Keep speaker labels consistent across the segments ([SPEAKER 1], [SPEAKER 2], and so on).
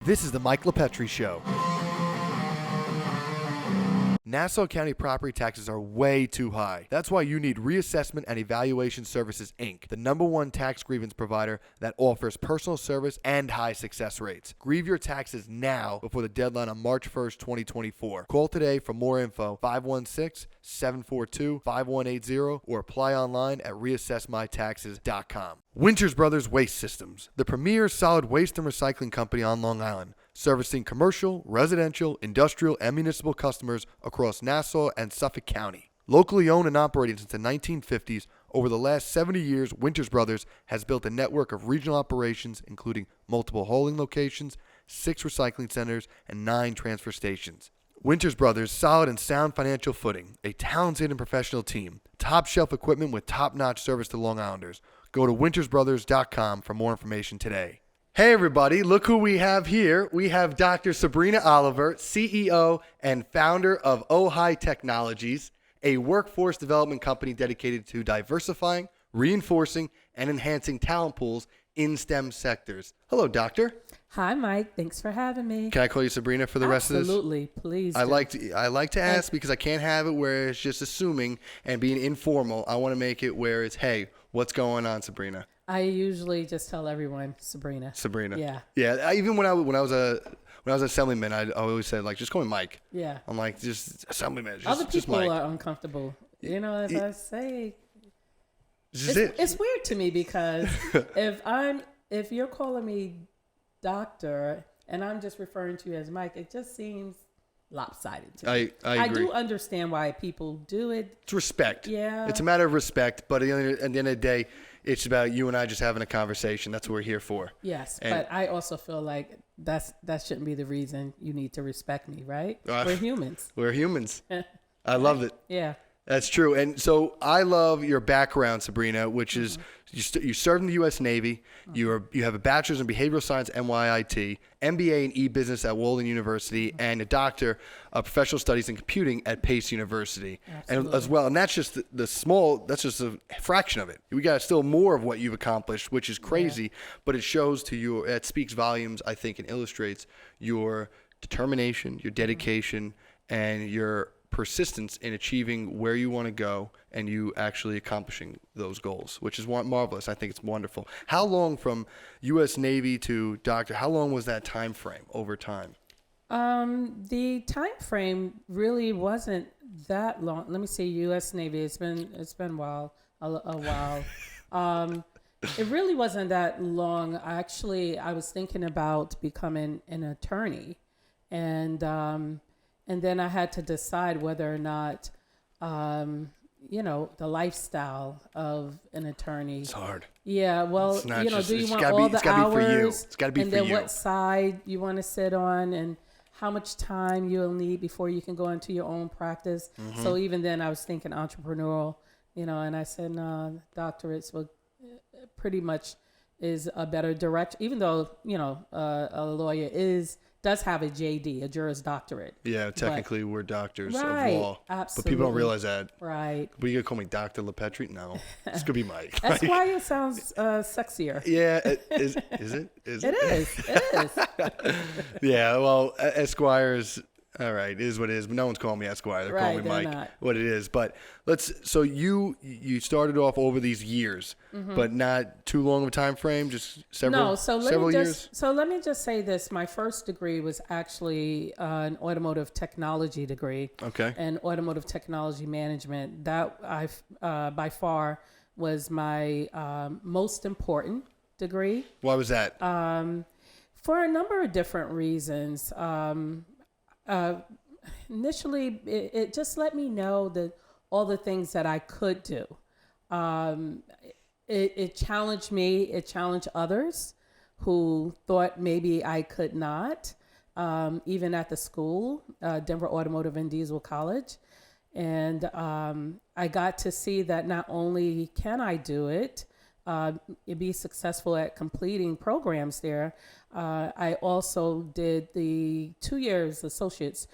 [SPEAKER 1] This is the Mike LaPetri Show. Nassau County property taxes are way too high. That's why you need Reassessment and Evaluation Services, Inc., the #1 tax grievance provider that offers personal service and high success rates. Grieve your taxes now before the deadline on March 1st, 2024. Call today for more info, 516-742-5180, or apply online at reassessmytaxes.com. Winters Brothers Waste Systems, the premier solid waste and recycling company on Long Island, servicing commercial, residential, industrial, and municipal customers across Nassau and Suffolk County. Locally owned and operated since the 1950s, over the last 70 years, Winters Brothers has built a network of regional operations, including multiple hauling locations, 6 recycling centers, and 9 transfer stations. Winters Brothers, solid and sound financial footing, a talented and professional team, top shelf equipment with top-notch service to Long Islanders. Go to wintersbrothers.com for more information today. Hey everybody, look who we have here. We have Dr. Subrina Oliver, CEO and founder of OHI Technologies, a workforce development company dedicated to diversifying, reinforcing, and enhancing talent pools in STEM sectors. Hello, doctor.
[SPEAKER 2] Hi, Mike. Thanks for having me.
[SPEAKER 1] Can I call you Subrina for the rest of this?
[SPEAKER 2] Absolutely. Please do.
[SPEAKER 1] I like to ask because I can't have it where it's just assuming and being informal. I want to make it where it's, hey, what's going on, Subrina?
[SPEAKER 2] I usually just tell everyone Subrina.
[SPEAKER 1] Subrina.
[SPEAKER 2] Yeah.
[SPEAKER 1] Yeah. Even when I was an assemblyman, I always said, like, just call me Mike.
[SPEAKER 2] Yeah.
[SPEAKER 1] I'm like, just assemblyman.
[SPEAKER 2] Other
[SPEAKER 1] just
[SPEAKER 2] people
[SPEAKER 1] Mike.
[SPEAKER 2] are uncomfortable. You know, as I say,
[SPEAKER 1] It's
[SPEAKER 2] weird to me because if you're calling me doctor and I'm just referring to you as Mike, it just seems lopsided to me.
[SPEAKER 1] I agree.
[SPEAKER 2] I do understand why people do it.
[SPEAKER 1] It's respect.
[SPEAKER 2] Yeah.
[SPEAKER 1] It's a matter of respect, but at the end of the day, it's about you and I just having a conversation. That's what we're here for.
[SPEAKER 2] Yes,
[SPEAKER 1] And
[SPEAKER 2] but I also feel like that shouldn't be the reason you need to respect me, right? We're humans.
[SPEAKER 1] We're humans. I love it.
[SPEAKER 2] Yeah.
[SPEAKER 1] That's true. And so I love your background, Subrina, which is you served in the U.S. Navy. You have a bachelor's in behavioral science, NYIT, MBA in e-business at Walden University, and a doctor of professional studies in computing at Pace University.
[SPEAKER 2] Absolutely.
[SPEAKER 1] And as well. And that's just that's just a fraction of it. We got still more of what you've accomplished, which is crazy, but it shows to you, it speaks volumes, I think, and illustrates your determination, your dedication, and your persistence in achieving where you want to go and you actually accomplishing those goals, which is marvelous. I think it's wonderful. How long from U.S. Navy to doctor, how long was that time frame over time?
[SPEAKER 2] The time frame really wasn't that long. Let me see, U.S. Navy. It's been a while. It really wasn't that long. Actually, I was thinking about becoming an attorney, and then I had to decide whether or not, the lifestyle of an attorney.
[SPEAKER 1] It's hard.
[SPEAKER 2] Yeah, well, do you want all the hours?
[SPEAKER 1] It's got to be
[SPEAKER 2] and
[SPEAKER 1] for you.
[SPEAKER 2] then what side you want to sit on, and how much time you'll need before you can go into your own practice. Mm-hmm. So even then, I was thinking entrepreneurial, and I said, no, doctorates will pretty much is a better direct, even though, a lawyer does have a JD, a Juris Doctorate.
[SPEAKER 1] Yeah, technically we're doctors of
[SPEAKER 2] Right,
[SPEAKER 1] law.
[SPEAKER 2] absolutely.
[SPEAKER 1] But people don't realize that.
[SPEAKER 2] Right.
[SPEAKER 1] But you going to call me Dr. LaPetri? No. It's going to be Mike.
[SPEAKER 2] That's why it sounds sexier.
[SPEAKER 1] Yeah. Is it? Is it?
[SPEAKER 2] It is.
[SPEAKER 1] Yeah, well, Esquire's, all right, it is what it is. But no one's calling me Esquire. They're calling me
[SPEAKER 2] they're
[SPEAKER 1] Mike.
[SPEAKER 2] not.
[SPEAKER 1] What it is. But so you started off over these years, but not too long of a time frame, just several years?
[SPEAKER 2] So let me just say this. My first degree was actually an automotive technology degree.
[SPEAKER 1] Okay.
[SPEAKER 2] And automotive technology management. That by far was my most important degree.
[SPEAKER 1] Why was that?
[SPEAKER 2] For a number of different reasons. Initially, it just let me know all the things that I could do. It challenged me. It challenged others who thought maybe I could not, even at the school, Denver Automotive and Diesel College. And I got to see that not only can I do it, be successful at completing programs there, I also did the 2 years Associates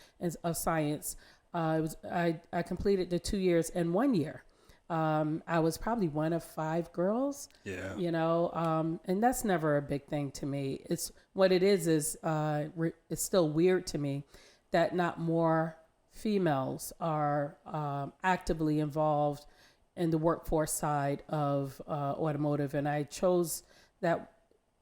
[SPEAKER 2] of Science. I completed the 2 years in 1 year. I was probably one of 5 girls.
[SPEAKER 1] Yeah.
[SPEAKER 2] And that's never a big thing to me. It's what it is it's still weird to me that not more females are actively involved in the workforce side of automotive. And I chose that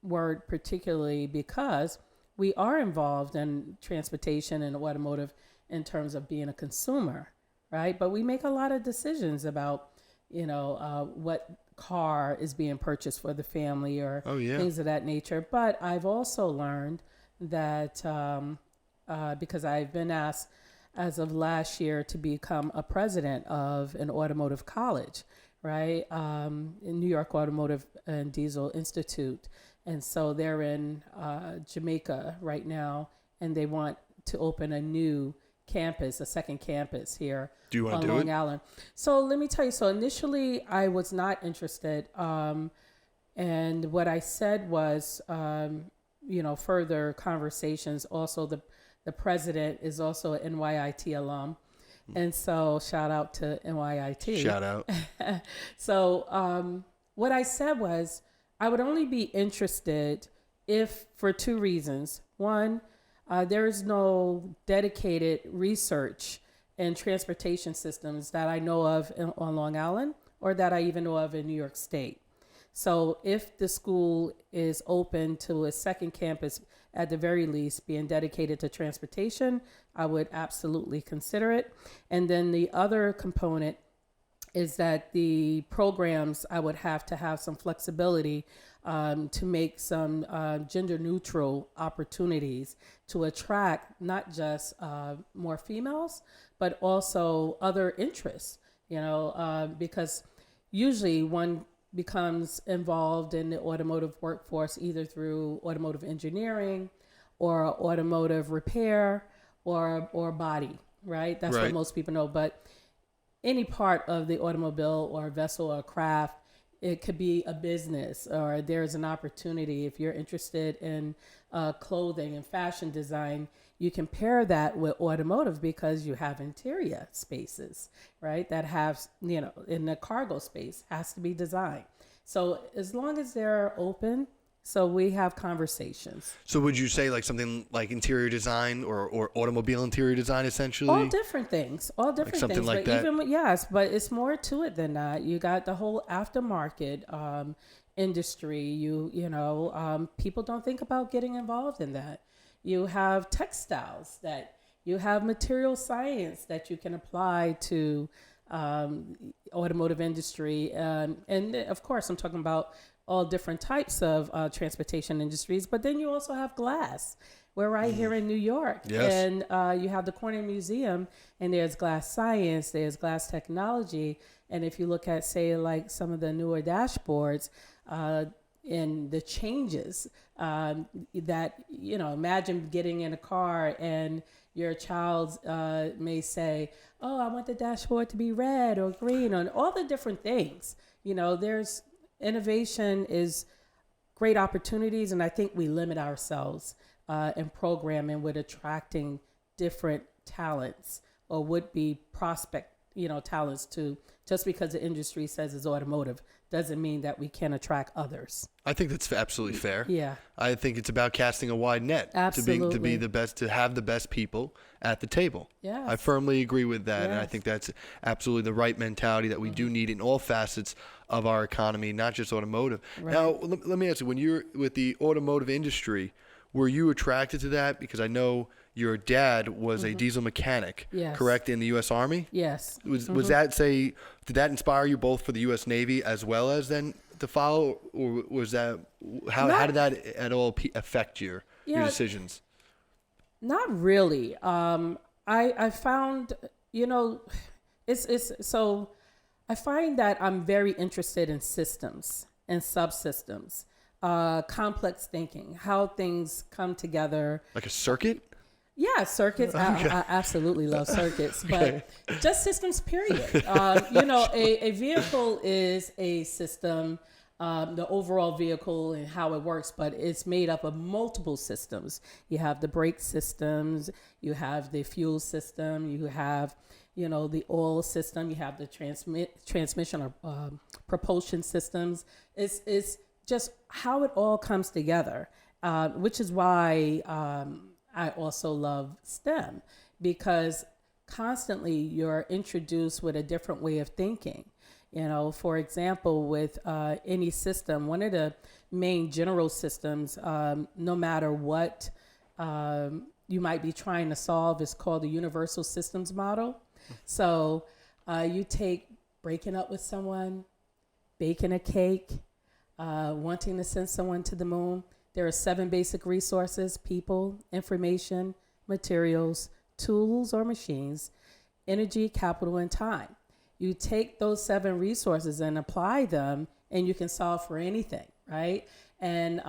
[SPEAKER 2] word particularly because we are involved in transportation and automotive in terms of being a consumer, right? But we make a lot of decisions about, what car is being purchased for the family or things of that nature. But I've also learned that because I've been asked as of last year to become a president of an automotive college, right? In New York Automotive and Diesel Institute. And so they're in Jamaica right now, and they want to open a new campus, a second campus here on Long Island. So let me tell you, so initially I was not interested. And what I said was, further conversations. Also, the president is also an NYIT alum. And so shout out to NYIT.
[SPEAKER 1] Shout out.
[SPEAKER 2] So what I said was I would only be interested if for 2 reasons. One, there is no dedicated research in transportation systems that I know of on Long Island or that I even know of in New York State. So if the school is open to a second campus, at the very least, being dedicated to transportation, I would absolutely consider it. And then the other component is that the programs, I would have to have some flexibility to make some gender neutral opportunities to attract not just more females, but also other interests, because usually one becomes involved in the automotive workforce either through automotive engineering or automotive repair or body, right? That's what most people know. But any part of the automobile or vessel or craft, it could be a business, or there's an opportunity. If you're interested in clothing and fashion design, you can pair that with automotive because you have interior spaces, right? That have, in the cargo space has to be designed. So as long as they're open, so we have conversations.
[SPEAKER 1] So would you say like something like interior design or automobile interior design essentially?
[SPEAKER 2] All different things.
[SPEAKER 1] Something
[SPEAKER 2] things.
[SPEAKER 1] like
[SPEAKER 2] but
[SPEAKER 1] that?
[SPEAKER 2] Even, yes, but it's more to it than that. You got the whole aftermarket industry. People don't think about getting involved in that. You have textiles that you have material science that you can apply to automotive industry. And of course, I'm talking about all different types of transportation industries. But then you also have glass. We're right here in New York.
[SPEAKER 1] Yes.
[SPEAKER 2] And you have the Corning Museum, and there's glass science, there's glass technology. And if you look at, say, like some of the newer dashboards, and the changes that, imagine getting in a car and your child may say, oh, I want the dashboard to be red or green, and all the different things. There's innovation is great opportunities, and I think we limit ourselves in programming with attracting different talents or would-be prospect, talents to, just because the industry says it's automotive doesn't mean that we can attract others.
[SPEAKER 1] I think that's absolutely fair.
[SPEAKER 2] Yeah.
[SPEAKER 1] I think it's about casting a wide net.
[SPEAKER 2] Absolutely.
[SPEAKER 1] To be the best, to have the best people at the table.
[SPEAKER 2] Yes.
[SPEAKER 1] I firmly agree with that.
[SPEAKER 2] Yes.
[SPEAKER 1] And I think that's absolutely the right mentality that we do need in all facets of our economy, not just automotive.
[SPEAKER 2] Right.
[SPEAKER 1] Now, let me ask you, when you're with the automotive industry, were you attracted to that? Because I know your dad was a diesel mechanic,
[SPEAKER 2] Yes.
[SPEAKER 1] correct, in the U.S. Army?
[SPEAKER 2] Yes.
[SPEAKER 1] Was that, did that inspire you both for the U.S. Navy as well as then to follow? Or was that, how did that at all affect your decisions?
[SPEAKER 2] Not really. I found, so I find that I'm very interested in systems and subsystems, complex thinking, how things come together.
[SPEAKER 1] Like a circuit?
[SPEAKER 2] Yeah, circuits. I absolutely love circuits, but just systems, period. A vehicle is a system the overall vehicle and how it works, but it's made up of multiple systems. You have the brake systems, you have the fuel system, you have, the oil system, you have the transmission or propulsion systems. It's just how it all comes together, which is why I also love STEM, because constantly you're introduced with a different way of thinking. For example, with any system, one of the main general systems, no matter what you might be trying to solve, is called the universal systems model. So you take breaking up with someone, baking a cake, wanting to send someone to the moon. There are 7 basic resources: people, information, materials, tools or machines, energy, capital, and time. You take those 7 resources and apply them, and you can solve for anything, right? And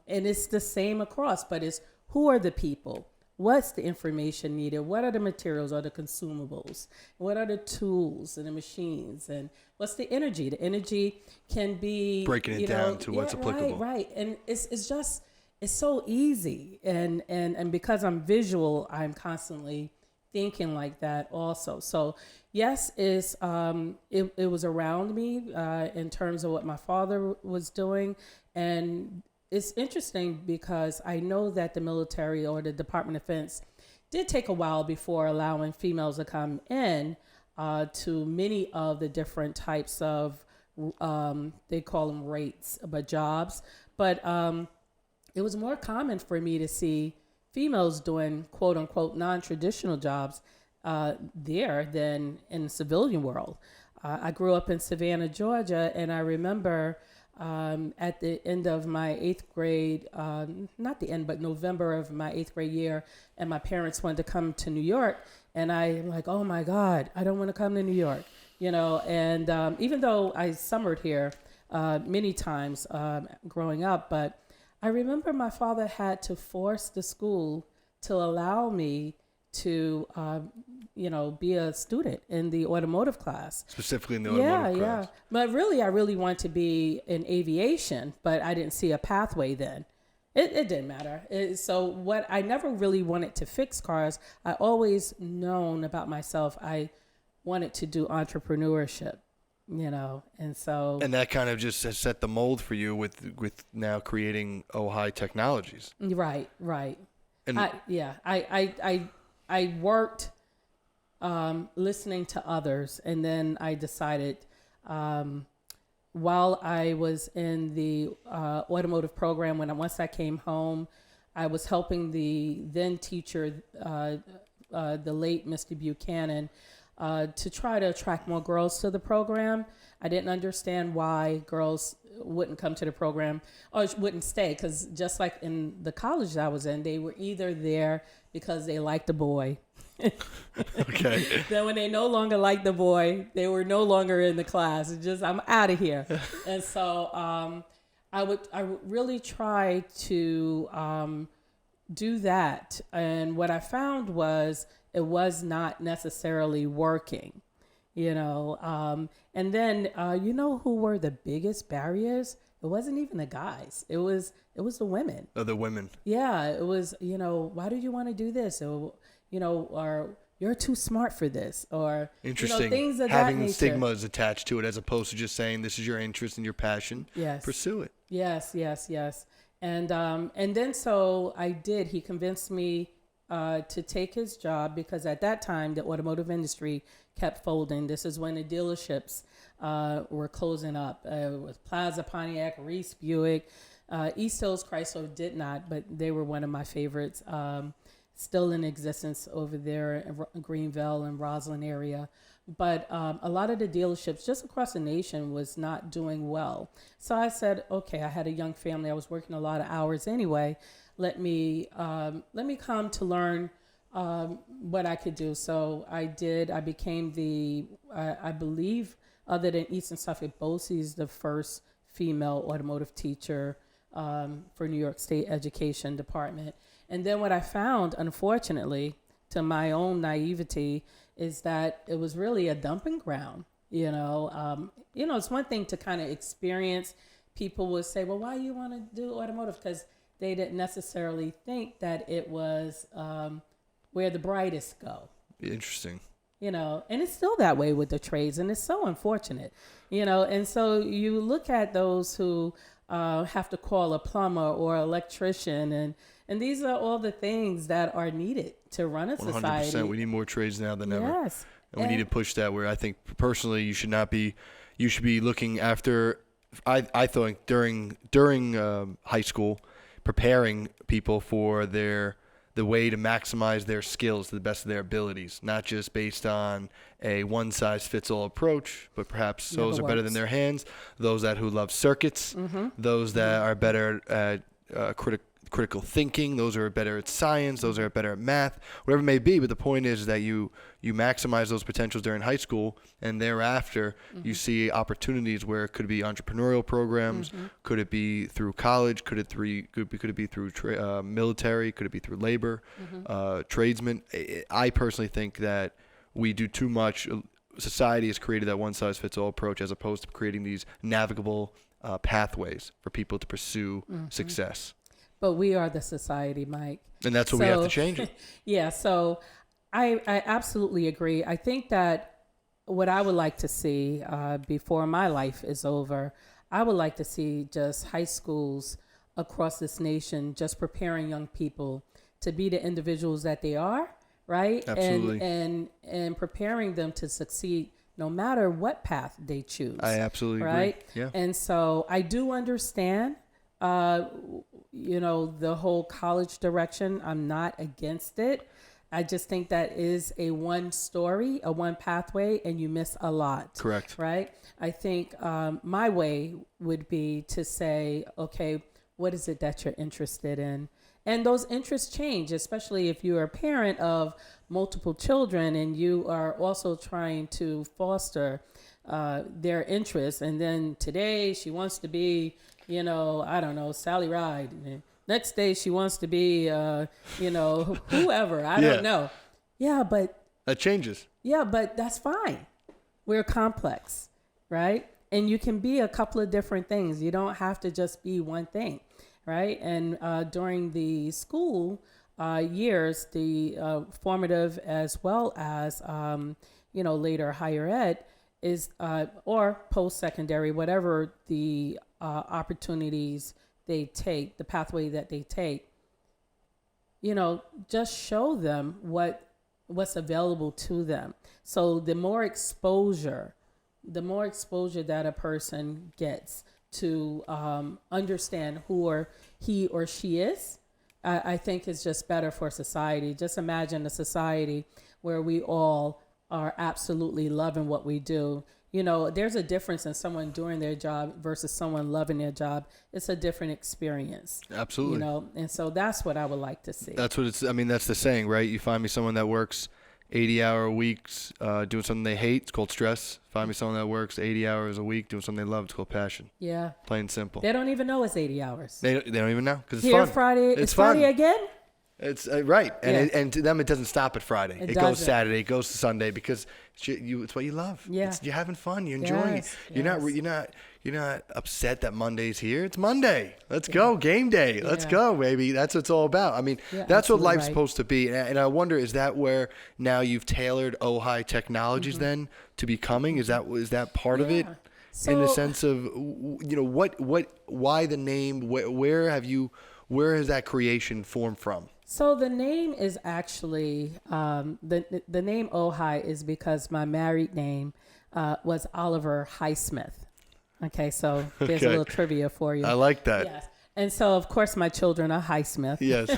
[SPEAKER 2] it's the same across, but it's who are the people? What's the information needed? What are the materials or the consumables? What are the tools and the machines? And what's the energy? The energy can be
[SPEAKER 1] breaking it down to what's applicable.
[SPEAKER 2] Right. And it's so easy. And because I'm visual, I'm constantly thinking like that also. So yes, it was around me in terms of what my father was doing. And it's interesting because I know that the military or the Department of Defense did take a while before allowing females to come in to many of the different types of, they call them rates, but jobs. But it was more common for me to see females doing quote unquote non-traditional jobs there than in the civilian world. I grew up in Savannah, Georgia, and I remember at the end of my 8th grade, not the end, but November of my 8th grade year, and my parents wanted to come to New York, and I'm like, oh my God, I don't want to come to New York, and even though I summered here many times growing up, but I remember my father had to force the school to allow me to, be a student in the automotive class.
[SPEAKER 1] Specifically in the automotive class. Yeah.
[SPEAKER 2] But really, I really wanted to be in aviation, but I didn't see a pathway then. It didn't matter. So I never really wanted to fix cars. I always known about myself. I wanted to do entrepreneurship. And so. And
[SPEAKER 1] that kind of just has set the mold for you with now creating Ojai Technologies.
[SPEAKER 2] Right. And I worked listening to others, and then I decided while I was in the automotive program, once I came home, I was helping the then teacher, the late Mr. Buchanan, to try to attract more girls to the program. I didn't understand why girls wouldn't come to the program or wouldn't stay, because just like in the college I was in, they were either there because they liked the boy.
[SPEAKER 1] Okay.
[SPEAKER 2] Then when they no longer liked the boy, they were no longer in the class. It's just, I'm out of here. And so I would really try to do that. And what I found was it was not necessarily working, and then who were the biggest barriers? It wasn't even the guys. It was the women.
[SPEAKER 1] Oh, the women.
[SPEAKER 2] Yeah, it was, why do you want to do this? Or, or you're too smart for this, or
[SPEAKER 1] interesting.
[SPEAKER 2] Things of
[SPEAKER 1] having
[SPEAKER 2] that nature.
[SPEAKER 1] Stigmas attached to it, as opposed to just saying this is your interest and your passion.
[SPEAKER 2] Yes.
[SPEAKER 1] Pursue it.
[SPEAKER 2] Yes. And then so I did. He convinced me to take his job, because at that time the automotive industry kept folding. This is when the dealerships were closing up. With Plaza Pontiac, Reese Buick, East Hills Chrysler did not, but they were one of my favorites. Still in existence over there in Greenville and Roslyn area. But a lot of the dealerships just across the nation was not doing well. So I said, okay, I had a young family. I was working a lot of hours anyway. Let me come to learn what I could do. So I did. I became I believe, other than Eastern Suffolk BOCES, the first female automotive teacher for New York State Education Department. And then what I found, unfortunately, to my own naivety, is that it was really a dumping ground. It's one thing to kind of experience people would say, well, why you want to do automotive? Because they didn't necessarily think that it was where the brightest go.
[SPEAKER 1] Interesting.
[SPEAKER 2] And it's still that way with the trades, and it's so unfortunate, and so you look at those who have to call a plumber or electrician, and these are all the things that are needed to run a society.
[SPEAKER 1] 100%. We need more trades now than ever.
[SPEAKER 2] Yes.
[SPEAKER 1] And we need to push that, where I think personally you should be looking after, I think during high school, preparing people for the way to maximize their skills to the best of their abilities, not just based on a one-size-fits-all approach, but perhaps those are better than their hands, those who love circuits, those that are better at critical thinking, those are better at science, those are better at math, whatever it may be. But the point is that you maximize those potentials during high school, and thereafter you see opportunities where it could be entrepreneurial programs, could it be through college, could it be through military, could it be through labor, tradesmen. I personally think that we do too much. Society has created that one-size-fits-all approach as opposed to creating these navigable pathways for people to pursue success.
[SPEAKER 2] But we are the society, Mike.
[SPEAKER 1] And that's what we have to change it.
[SPEAKER 2] Yeah, so I absolutely agree. I think that what I would like to see before my life is over, I would like to see just high schools across this nation just preparing young people to be the individuals that they are, right?
[SPEAKER 1] Absolutely.
[SPEAKER 2] And preparing them to succeed no matter what path they choose.
[SPEAKER 1] I absolutely
[SPEAKER 2] right?
[SPEAKER 1] agree. Yeah.
[SPEAKER 2] And so I do understand the whole college direction. I'm not against it. I just think that is a one story, a one pathway, and you miss a lot.
[SPEAKER 1] Correct.
[SPEAKER 2] Right? I think my way would be to say, okay, what is it that you're interested in? And those interests change, especially if you're a parent of multiple children and you are also trying to foster their interests. And then today she wants to be, I don't know, Sally Ride. And next day she wants to be, whoever. I don't know. Yeah, but
[SPEAKER 1] that changes.
[SPEAKER 2] Yeah, but that's fine. We're complex, right? And you can be a couple of different things. You don't have to just be one thing, right? And during the school years, the formative as well as, later higher ed is, or post-secondary, whatever the opportunities they take, the pathway that they take, just show them what's available to them. So the more exposure that a person gets to understand who he or she is, I think is just better for society. Just imagine a society where we all are absolutely loving what we do. There's a difference in someone doing their job versus someone loving their job. It's a different experience.
[SPEAKER 1] Absolutely.
[SPEAKER 2] And so that's what I would like to see.
[SPEAKER 1] That's what that's the saying, right? You find me someone that works 80-hour weeks doing something they hate, it's called stress. Find me someone that works 80 hours a week doing something they love, it's called passion.
[SPEAKER 2] Yeah.
[SPEAKER 1] Plain and simple.
[SPEAKER 2] They don't even know it's 80 hours.
[SPEAKER 1] They don't even know because it's
[SPEAKER 2] Here,
[SPEAKER 1] fun.
[SPEAKER 2] Friday.
[SPEAKER 1] It's
[SPEAKER 2] Friday
[SPEAKER 1] fun.
[SPEAKER 2] again?
[SPEAKER 1] It's right. And
[SPEAKER 2] Yeah.
[SPEAKER 1] and to them, it doesn't stop at Friday. It goes
[SPEAKER 2] doesn't.
[SPEAKER 1] Saturday. It goes to Sunday because it's what you love.
[SPEAKER 2] Yeah.
[SPEAKER 1] You're having fun. You're enjoying
[SPEAKER 2] Yes,
[SPEAKER 1] it. You're not upset that Monday's here. It's Monday. Let's go. Game day. Let's go, baby. That's what it's all about. I mean, that's what life's supposed to be. And I wonder, is that where now you've tailored OHI technologies then to becoming? Is that part of it?
[SPEAKER 2] So,
[SPEAKER 1] in the sense of, why the name? Where has that creation formed from?
[SPEAKER 2] So the name is actually, the name OHI is because my married name was Oliver Highsmith. Okay, so there's a little trivia for you.
[SPEAKER 1] I like that.
[SPEAKER 2] Yes. And so, of course, my children are Highsmith.
[SPEAKER 1] Yes.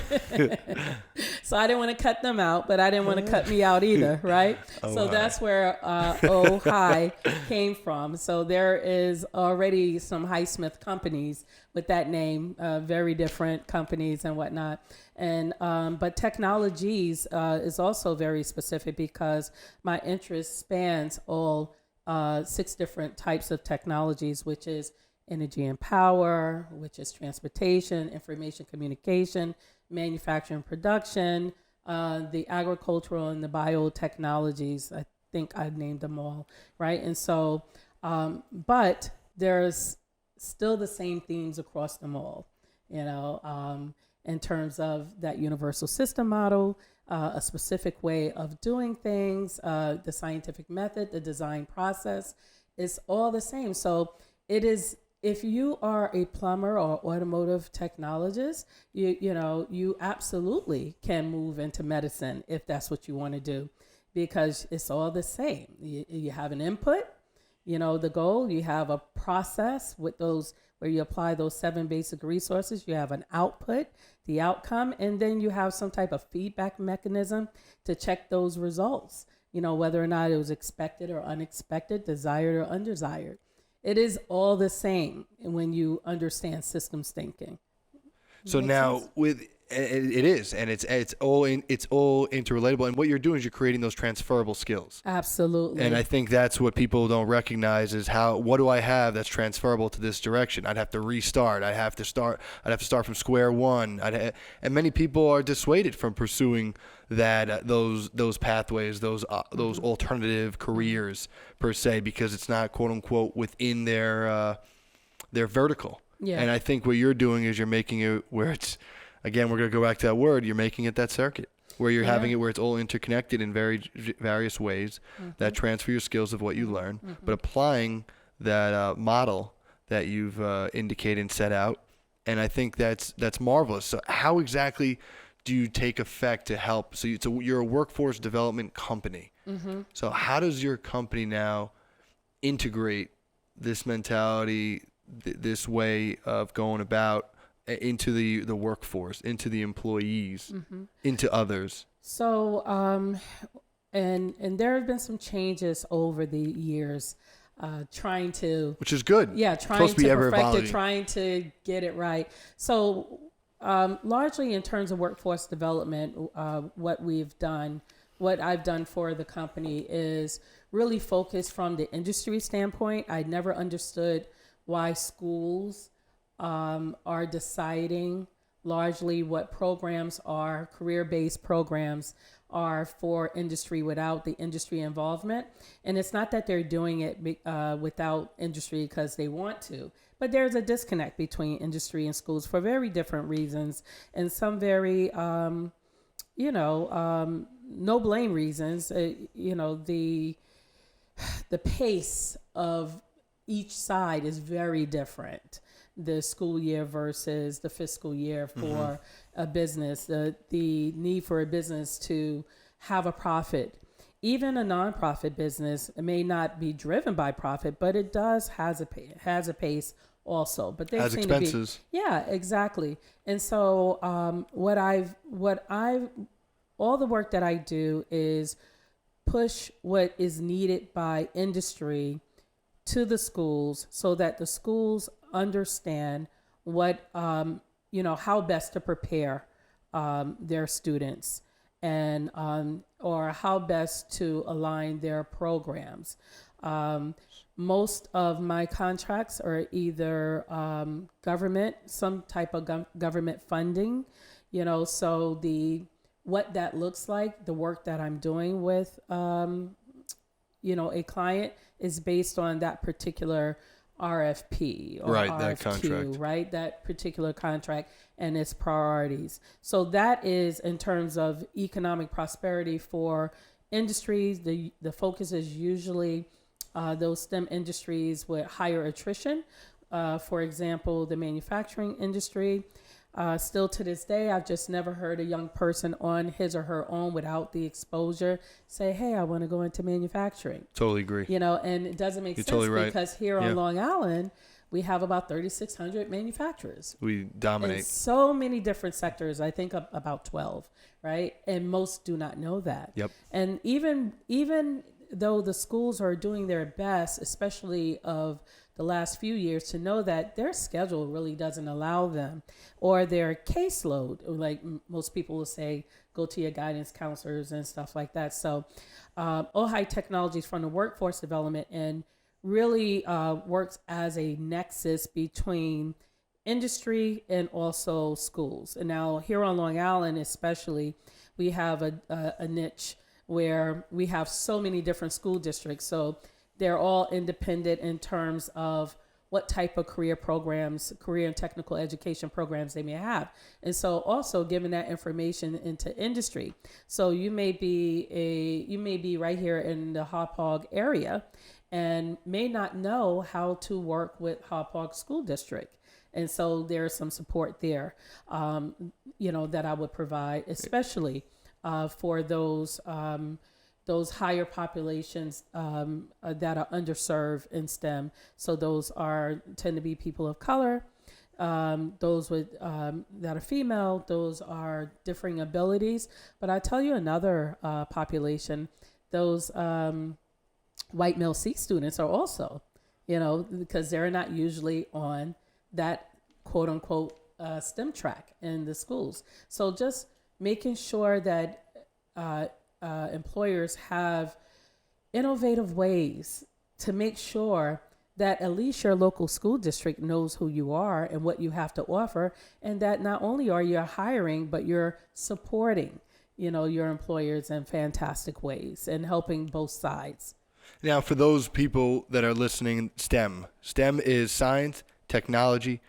[SPEAKER 2] So I didn't want to cut them out, but I didn't want to cut me out either, right? So that's where OHI came from. So there is already some Highsmith companies with that name, very different companies and whatnot. And but technologies is also very specific because my interest spans all 6 different types of technologies, which is energy and power, which is transportation, information communication, manufacturing, production, the agricultural and the biotechnologies. I think I named them all, right? And so, but there's still the same themes across them all, in terms of that universal system model, a specific way of doing things, the scientific method, the design process is all the same. So it is, if you are a plumber or automotive technologist, you absolutely can move into medicine if that's what you want to do, because it's all the same. You have an input, the goal, you have a process with those where you apply those 7 basic resources, you have an output, the outcome, and then you have some type of feedback mechanism to check those results, whether or not it was expected or unexpected, desired or undesired. It is all the same when you understand systems thinking.
[SPEAKER 1] So now it is, and it's all interrelatable. And what you're doing is you're creating those transferable skills.
[SPEAKER 2] Absolutely.
[SPEAKER 1] And I think that's what people don't recognize is what do I have that's transferable to this direction? I'd have to restart. I'd have to start from square one. And many people are dissuaded from pursuing those pathways, those alternative careers per se, because it's not quote unquote within their vertical.
[SPEAKER 2] Yeah.
[SPEAKER 1] And I think what you're doing is you're making it where it's, again, we're going to go back to that word, you're making it that circuit where you're having it where it's all interconnected in various ways that transfer your skills of what you learn, but applying that model that you've indicated and set out. And I think that's marvelous. So how exactly do you take effect to help? So you're a workforce development company. So how does your company now integrate this mentality, this way of going about into the workforce, into the employees, into others?
[SPEAKER 2] So, and there have been some changes over the years, trying to,
[SPEAKER 1] which is good.
[SPEAKER 2] Yeah, trying to perfect it, trying to get it right. So, largely in terms of workforce development, what I've done for the company is really focus from the industry standpoint. I never understood why schools are deciding largely what programs are, career-based programs are for industry without the industry involvement. And it's not that they're doing it without industry because they want to, but there's a disconnect between industry and schools for very different reasons, and some very, no blame reasons. The pace of each side is very different. The school year versus the fiscal year for a business, the need for a business to have a profit. Even a nonprofit business, it may not be driven by profit, but it has a pace also. But they
[SPEAKER 1] has
[SPEAKER 2] seem
[SPEAKER 1] expenses.
[SPEAKER 2] To be, yeah, exactly. And so all the work that I do is push what is needed by industry to the schools so that the schools understand what, how best to prepare their students and or how best to align their programs. Most of my contracts are either government, some type of government funding, so what that looks like, the work that I'm doing with, a client is based on that particular RFP or RFQ,
[SPEAKER 1] that contract.
[SPEAKER 2] Right? That particular contract and its priorities. So that is in terms of economic prosperity for industries. The focus is usually those STEM industries with higher attrition. For example, the manufacturing industry. Still to this day, I've just never heard a young person on his or her own without the exposure say, hey, I want to go into manufacturing.
[SPEAKER 1] Totally agree.
[SPEAKER 2] And it doesn't make sense
[SPEAKER 1] totally
[SPEAKER 2] because here on Long Island, we have about 3,600 manufacturers.
[SPEAKER 1] We dominate.
[SPEAKER 2] In so many different sectors, I think about 12, right? And most do not know that.
[SPEAKER 1] Yep.
[SPEAKER 2] And even though the schools are doing their best, especially of the last few years, to know that their schedule really doesn't allow them, or their caseload, like most people will say, go to your guidance counselors and stuff like that. So OHI Technologies from the workforce development and really works as a nexus between industry and also schools. And now here on Long Island especially, we have a niche where we have so many different school districts. So they're all independent in terms of what type of career and technical education programs they may have. And so also giving that information into industry. So you may be right here in the Hauppauge area and may not know how to work with Hauppauge School District. And so there's some support there, that I would provide, especially for those higher populations that are underserved in STEM. So those tend to be people of color, those that are female, those are differing abilities. But I tell you another population, those white male C students are also, because they're not usually on that quote unquote STEM track in the schools. So just making sure that employers have innovative ways to make sure that at least your local school district knows who you are and what you have to offer, and that not only are you hiring, but you're supporting, your employers in fantastic ways and helping both sides.
[SPEAKER 1] Now, for those people that are listening, STEM is science, technology,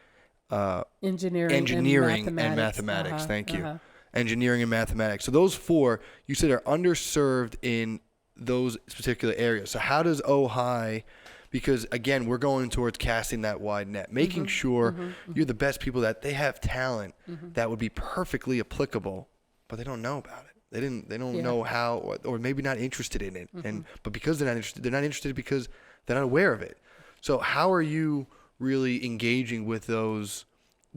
[SPEAKER 1] engineering and mathematics. Thank you. Engineering and mathematics. So those four, you said, are underserved in those particular areas. So how does OHI, because again, we're going towards casting that wide net, making sure you're the best people, that they have talent that would be perfectly applicable, but they don't know about it. They don't know how, or maybe not interested in it. But because they're not interested because they're not aware of it. So how are you really engaging with those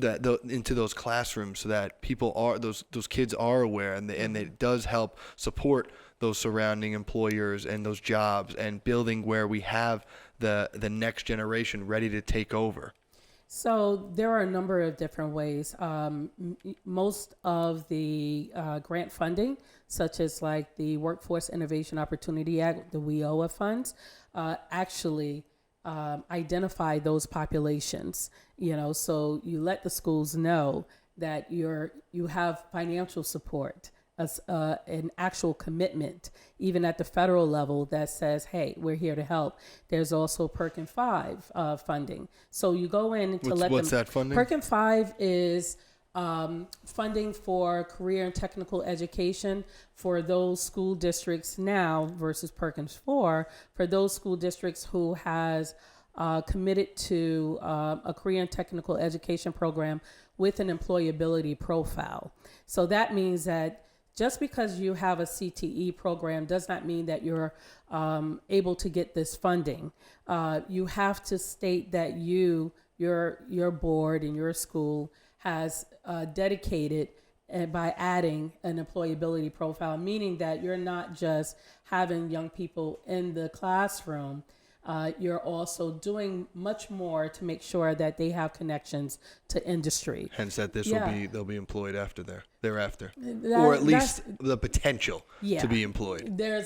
[SPEAKER 1] into those classrooms so that people are those kids are aware, and it does help support those surrounding employers and those jobs and building where we have the next generation ready to take over?
[SPEAKER 2] So there are a number of different ways. Most of the grant funding, such as like the Workforce Innovation Opportunity Act, the WIOA funds, actually identify those populations, so you let the schools know that you have financial support, an actual commitment, even at the federal level, that says, hey, we're here to help. There's also Perkin 5 funding. So you go in to
[SPEAKER 1] what's that funding?
[SPEAKER 2] Perkin 5 is funding for career and technical education for those school districts now versus Perkins 4, for those school districts who has committed to a career and technical education program with an employability profile. So that means that just because you have a CTE program does not mean that you're able to get this funding. You have to state that your board and your school has dedicated by adding an employability profile, meaning that you're not just having young people in the classroom. You're also doing much more to make sure that they have connections to industry. Hence that
[SPEAKER 1] they'll be employed thereafter. Or at least the potential to be employed.
[SPEAKER 2] And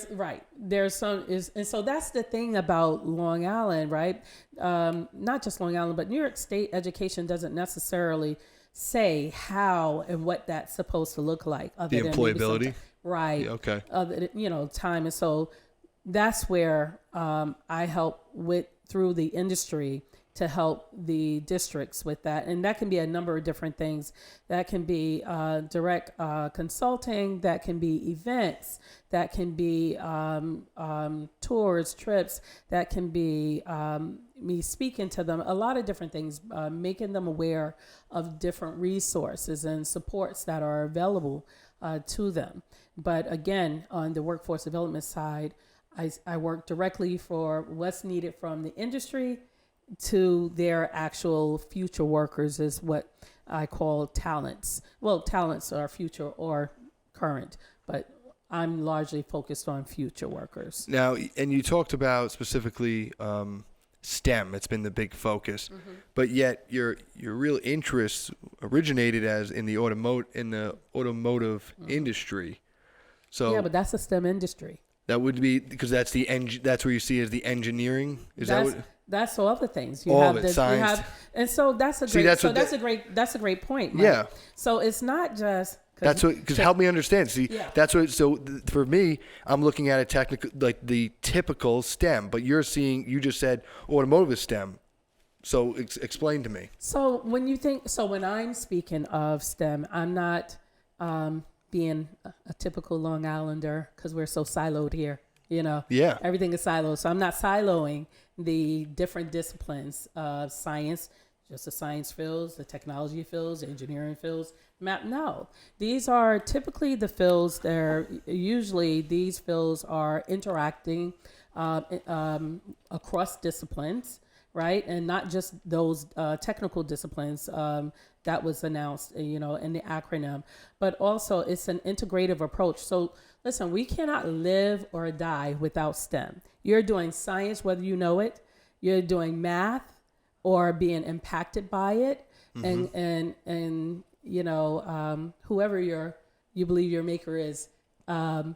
[SPEAKER 2] so that's the thing about Long Island, right? Not just Long Island, but New York State education doesn't necessarily say how and what that's supposed to look like.
[SPEAKER 1] The employability?
[SPEAKER 2] Right.
[SPEAKER 1] Yeah, okay.
[SPEAKER 2] Time. And so that's where I help through the industry to help the districts with that. And that can be a number of different things. That can be direct consulting, that can be events, that can be tours, trips, that can be me speaking to them, a lot of different things, making them aware of different resources and supports that are available to them. But again, on the workforce development side, I work directly for what's needed from the industry to their actual future workers, is what I call talents. Well, talents are future or current, but I'm largely focused on future workers.
[SPEAKER 1] Now, and you talked about specifically STEM. It's been the big focus, but yet your real interest originated as in the automotive industry. So
[SPEAKER 2] yeah, but that's a STEM industry.
[SPEAKER 1] That would be because that's where you see as the engineering.
[SPEAKER 2] That's all the things
[SPEAKER 1] you have. Science.
[SPEAKER 2] And so that's a great point. Mike.
[SPEAKER 1] Yeah.
[SPEAKER 2] So it's not just.
[SPEAKER 1] That's what, because help me understand. See, that's what. So for me, I'm looking at a technical, like the typical STEM, but you just said automotive is STEM. So explain to me.
[SPEAKER 2] So when I'm speaking of STEM, I'm not being a typical Long Islander because we're so siloed here.
[SPEAKER 1] Yeah.
[SPEAKER 2] Everything is siloed. So I'm not siloing the different disciplines of science, just the science fields, the technology fields, the engineering fields. No, these are typically the fields. Usually these fields are interacting across disciplines, right? And not just those technical disciplines that was announced, in the acronym, but also it's an integrative approach. So listen, we cannot live or die without STEM. You're doing science, whether you know it, you're doing math or being impacted by it. And whoever you believe your maker is, I'm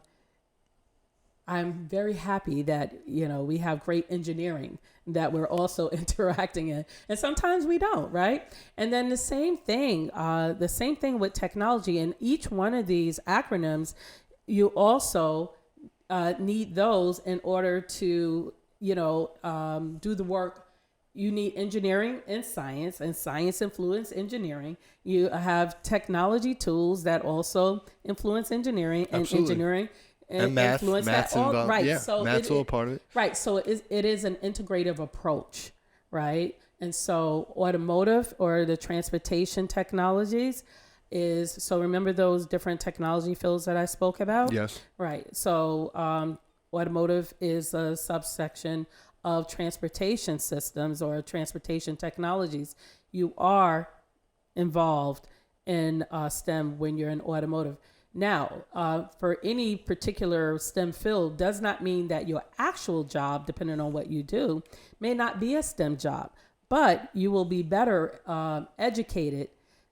[SPEAKER 2] very happy that, we have great engineering that we're also interacting in. And sometimes we don't, right? And then the same thing with technology. In each one of these acronyms, you also need those in order to, do the work. You need engineering and science influence engineering. You have technology tools that also influence engineering, and
[SPEAKER 1] Absolutely.
[SPEAKER 2] Engineering
[SPEAKER 1] and math.
[SPEAKER 2] influence
[SPEAKER 1] Math's
[SPEAKER 2] that.
[SPEAKER 1] involved.
[SPEAKER 2] Right.
[SPEAKER 1] Yeah,
[SPEAKER 2] So
[SPEAKER 1] math's all part of it.
[SPEAKER 2] Right. So it is an integrative approach, right? And so automotive or the transportation technologies so remember those different technology fields that I spoke about?
[SPEAKER 1] Yes.
[SPEAKER 2] Right. So automotive is a subsection of transportation systems or transportation technologies. You are involved in STEM when you're in automotive. Now, for any particular STEM field does not mean that your actual job, depending on what you do, may not be a STEM job, but you will be better educated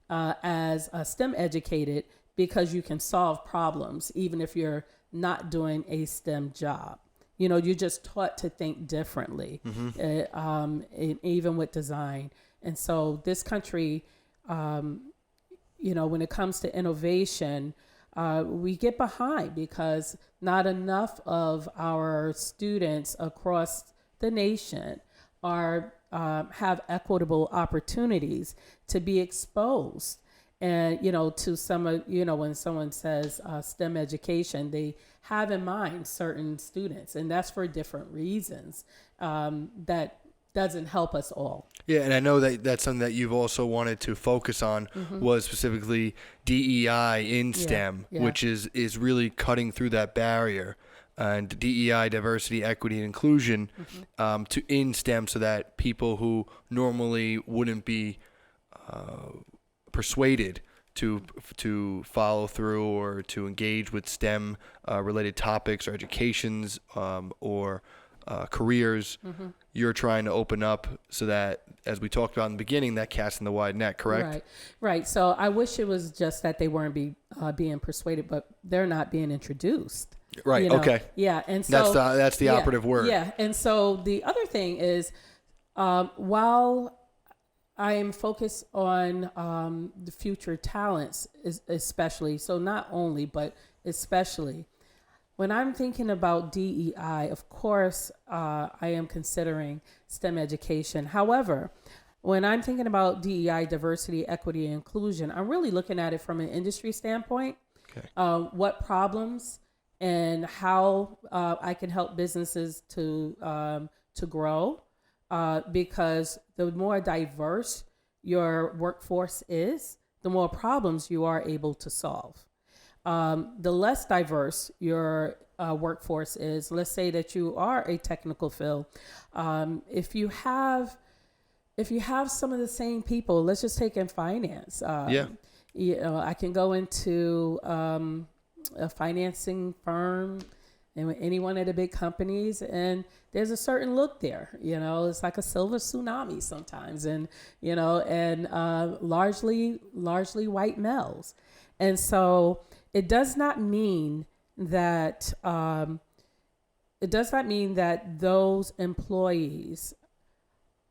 [SPEAKER 2] as a STEM educated because you can solve problems even if you're not doing a STEM job. You're just taught to think differently, and even with design. And so this country, when it comes to innovation, we get behind because not enough of our students across the nation have equitable opportunities to be exposed. And, to some of, when someone says STEM education, they have in mind certain students, and that's for different reasons. That doesn't help us all.
[SPEAKER 1] Yeah, and I know that that's something that you've also wanted to focus on was specifically DEI in STEM, which is really cutting through that barrier. And DEI, diversity, equity, and inclusion, in STEM, so that people who normally wouldn't be persuaded to follow through or to engage with STEM related topics or educations or careers, you're trying to open up so that, as we talked about in the beginning, that casting the wide net, correct?
[SPEAKER 2] Right. So I wish it was just that they weren't being persuaded, but they're not being introduced.
[SPEAKER 1] Right. Okay.
[SPEAKER 2] Yeah. And so
[SPEAKER 1] that's the operative word.
[SPEAKER 2] Yeah. And so the other thing is, while I am focused on the future talents, especially, so not only, but especially, when I'm thinking about DEI, of course, I am considering STEM education. However, when I'm thinking about DEI, diversity, equity, and inclusion, I'm really looking at it from an industry standpoint.
[SPEAKER 1] Okay.
[SPEAKER 2] What problems and how I can help businesses to grow, because the more diverse your workforce is, the more problems you are able to solve. The less diverse your workforce is, let's say that you are a technical field, if you have some of the same people, let's just take in finance. I can go into a financing firm and any one of the big companies, and there's a certain look there. It's like a silver tsunami sometimes, and largely white males. And so it does not mean that those employees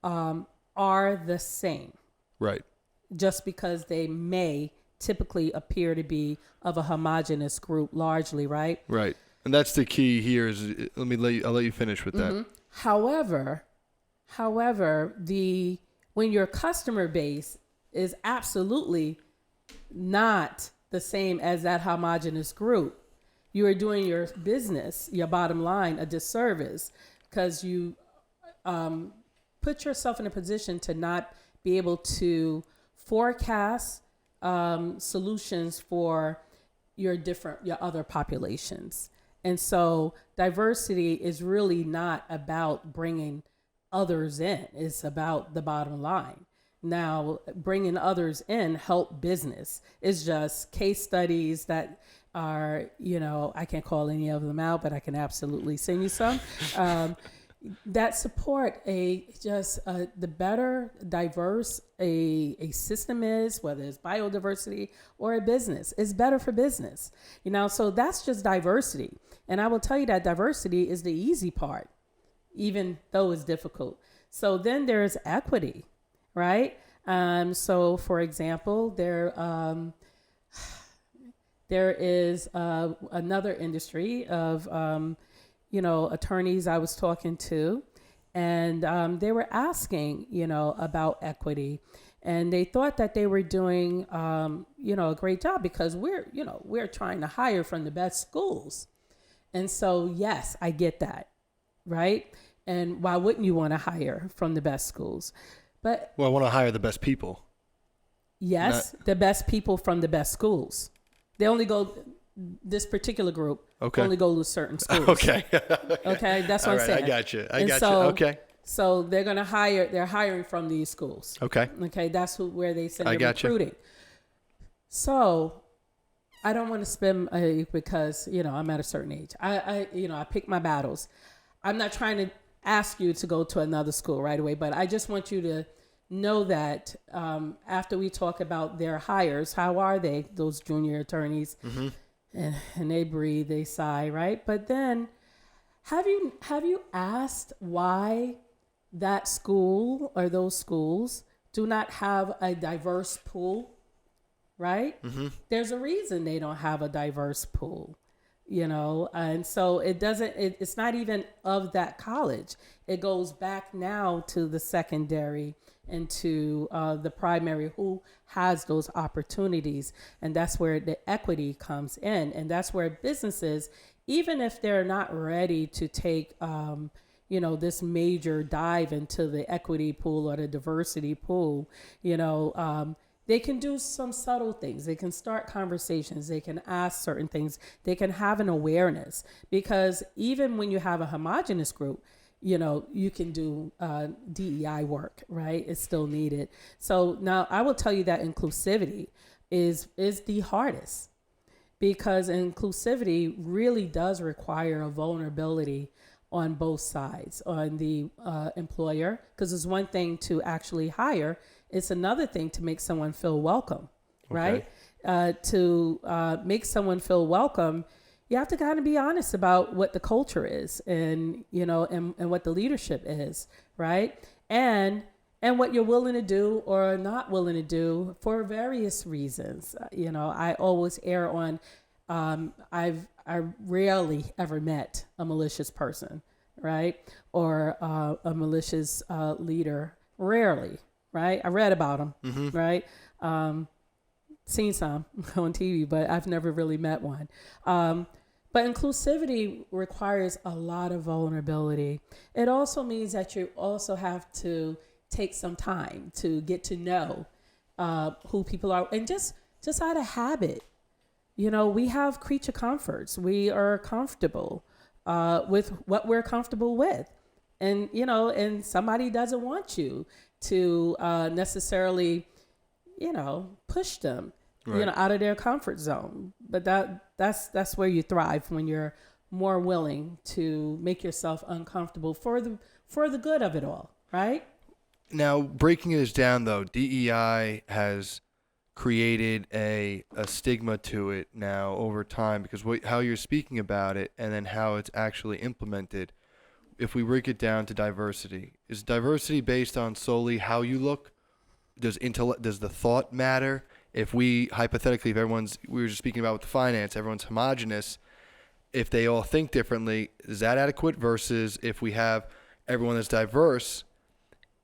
[SPEAKER 2] are the same. Right. Just because they may typically appear to be of a homogenous group, largely, right?
[SPEAKER 1] Right. And that's the key here. I'll let you finish with that.
[SPEAKER 2] However, the when your customer base is absolutely not the same as that homogenous group, you are doing your business, your bottom line, a disservice, because you put yourself in a position to not be able to forecast solutions for your other populations. And so diversity is really not about bringing others in. It's about the bottom line. Now, bringing others in help business. It's just case studies that are, I can't call any of them out, but I can absolutely send you some. That support the better diverse a system is, whether it's biodiversity or a business, it's better for business. So that's just diversity. And I will tell you that diversity is the easy part, even though it's difficult. So then there's equity, right? So for example, there is another industry of attorneys I was talking to, and they were asking, about equity, and they thought that they were doing, a great job because we're trying to hire from the best schools. And so, yes, I get that, right? And why wouldn't you want to hire from the best schools? But
[SPEAKER 1] I want to hire the best people.
[SPEAKER 2] Yes, the best people from the best schools. They only go, this particular group only go to certain schools.
[SPEAKER 1] Okay.
[SPEAKER 2] Okay, that's what I'm saying.
[SPEAKER 1] I got you. Okay.
[SPEAKER 2] So they're hiring from these schools.
[SPEAKER 1] Okay.
[SPEAKER 2] Okay, that's where they send their recruiting.
[SPEAKER 1] You.
[SPEAKER 2] So I don't want to spend because, I'm at a certain age. I pick my battles. I'm not trying to ask you to go to another school right away, but I just want you to know that after we talk about their hires, how are they, those junior attorneys? Mm-hmm. And they breathe, they sigh, right? But then have you asked why that school or those schools do not have a diverse pool, right? Mm-hmm. There's a reason they don't have a diverse pool. And so it's not even of that college. It goes back now to the secondary and to the primary, who has those opportunities. And that's where the equity comes in. And that's where businesses, even if they're not ready to take, this major dive into the equity pool or the diversity pool, they can do some subtle things. They can start conversations. They can ask certain things. They can have an awareness, because even when you have a homogenous group, you can do DEI work, right? It's still needed. So now I will tell you that inclusivity is the hardest, because inclusivity really does require a vulnerability on both sides, on the employer, because it's one thing to actually hire. It's another thing to make someone feel welcome, right? To make someone feel welcome, you have to kind of be honest about what the culture is, and and what the leadership is, right? And what you're willing to do or not willing to do for various reasons. I always err on, I rarely ever met a malicious person, right? Or a malicious leader, rarely. Right? I read about them, mm-hmm. Right? Seen some on TV, but I've never really met one. But inclusivity requires a lot of vulnerability. It also means that you also have to take some time to get to know who people are, and just out of habit. We have creature comforts. We are comfortable with what we're comfortable with, and and somebody doesn't want you to necessarily, push them, right, out of their comfort zone. But that's where you thrive, when you're more willing to make yourself uncomfortable for the good of it all, right?
[SPEAKER 1] Now, breaking this down, though, DEI has created a stigma to it now over time, because how you're speaking about it and then how it's actually implemented. If we break it down to diversity, is diversity based on solely how you look? Does the thought matter? If we hypothetically, we were just speaking about with the finance, everyone's homogenous. If they all think differently, is that adequate? Versus if we have everyone that's diverse,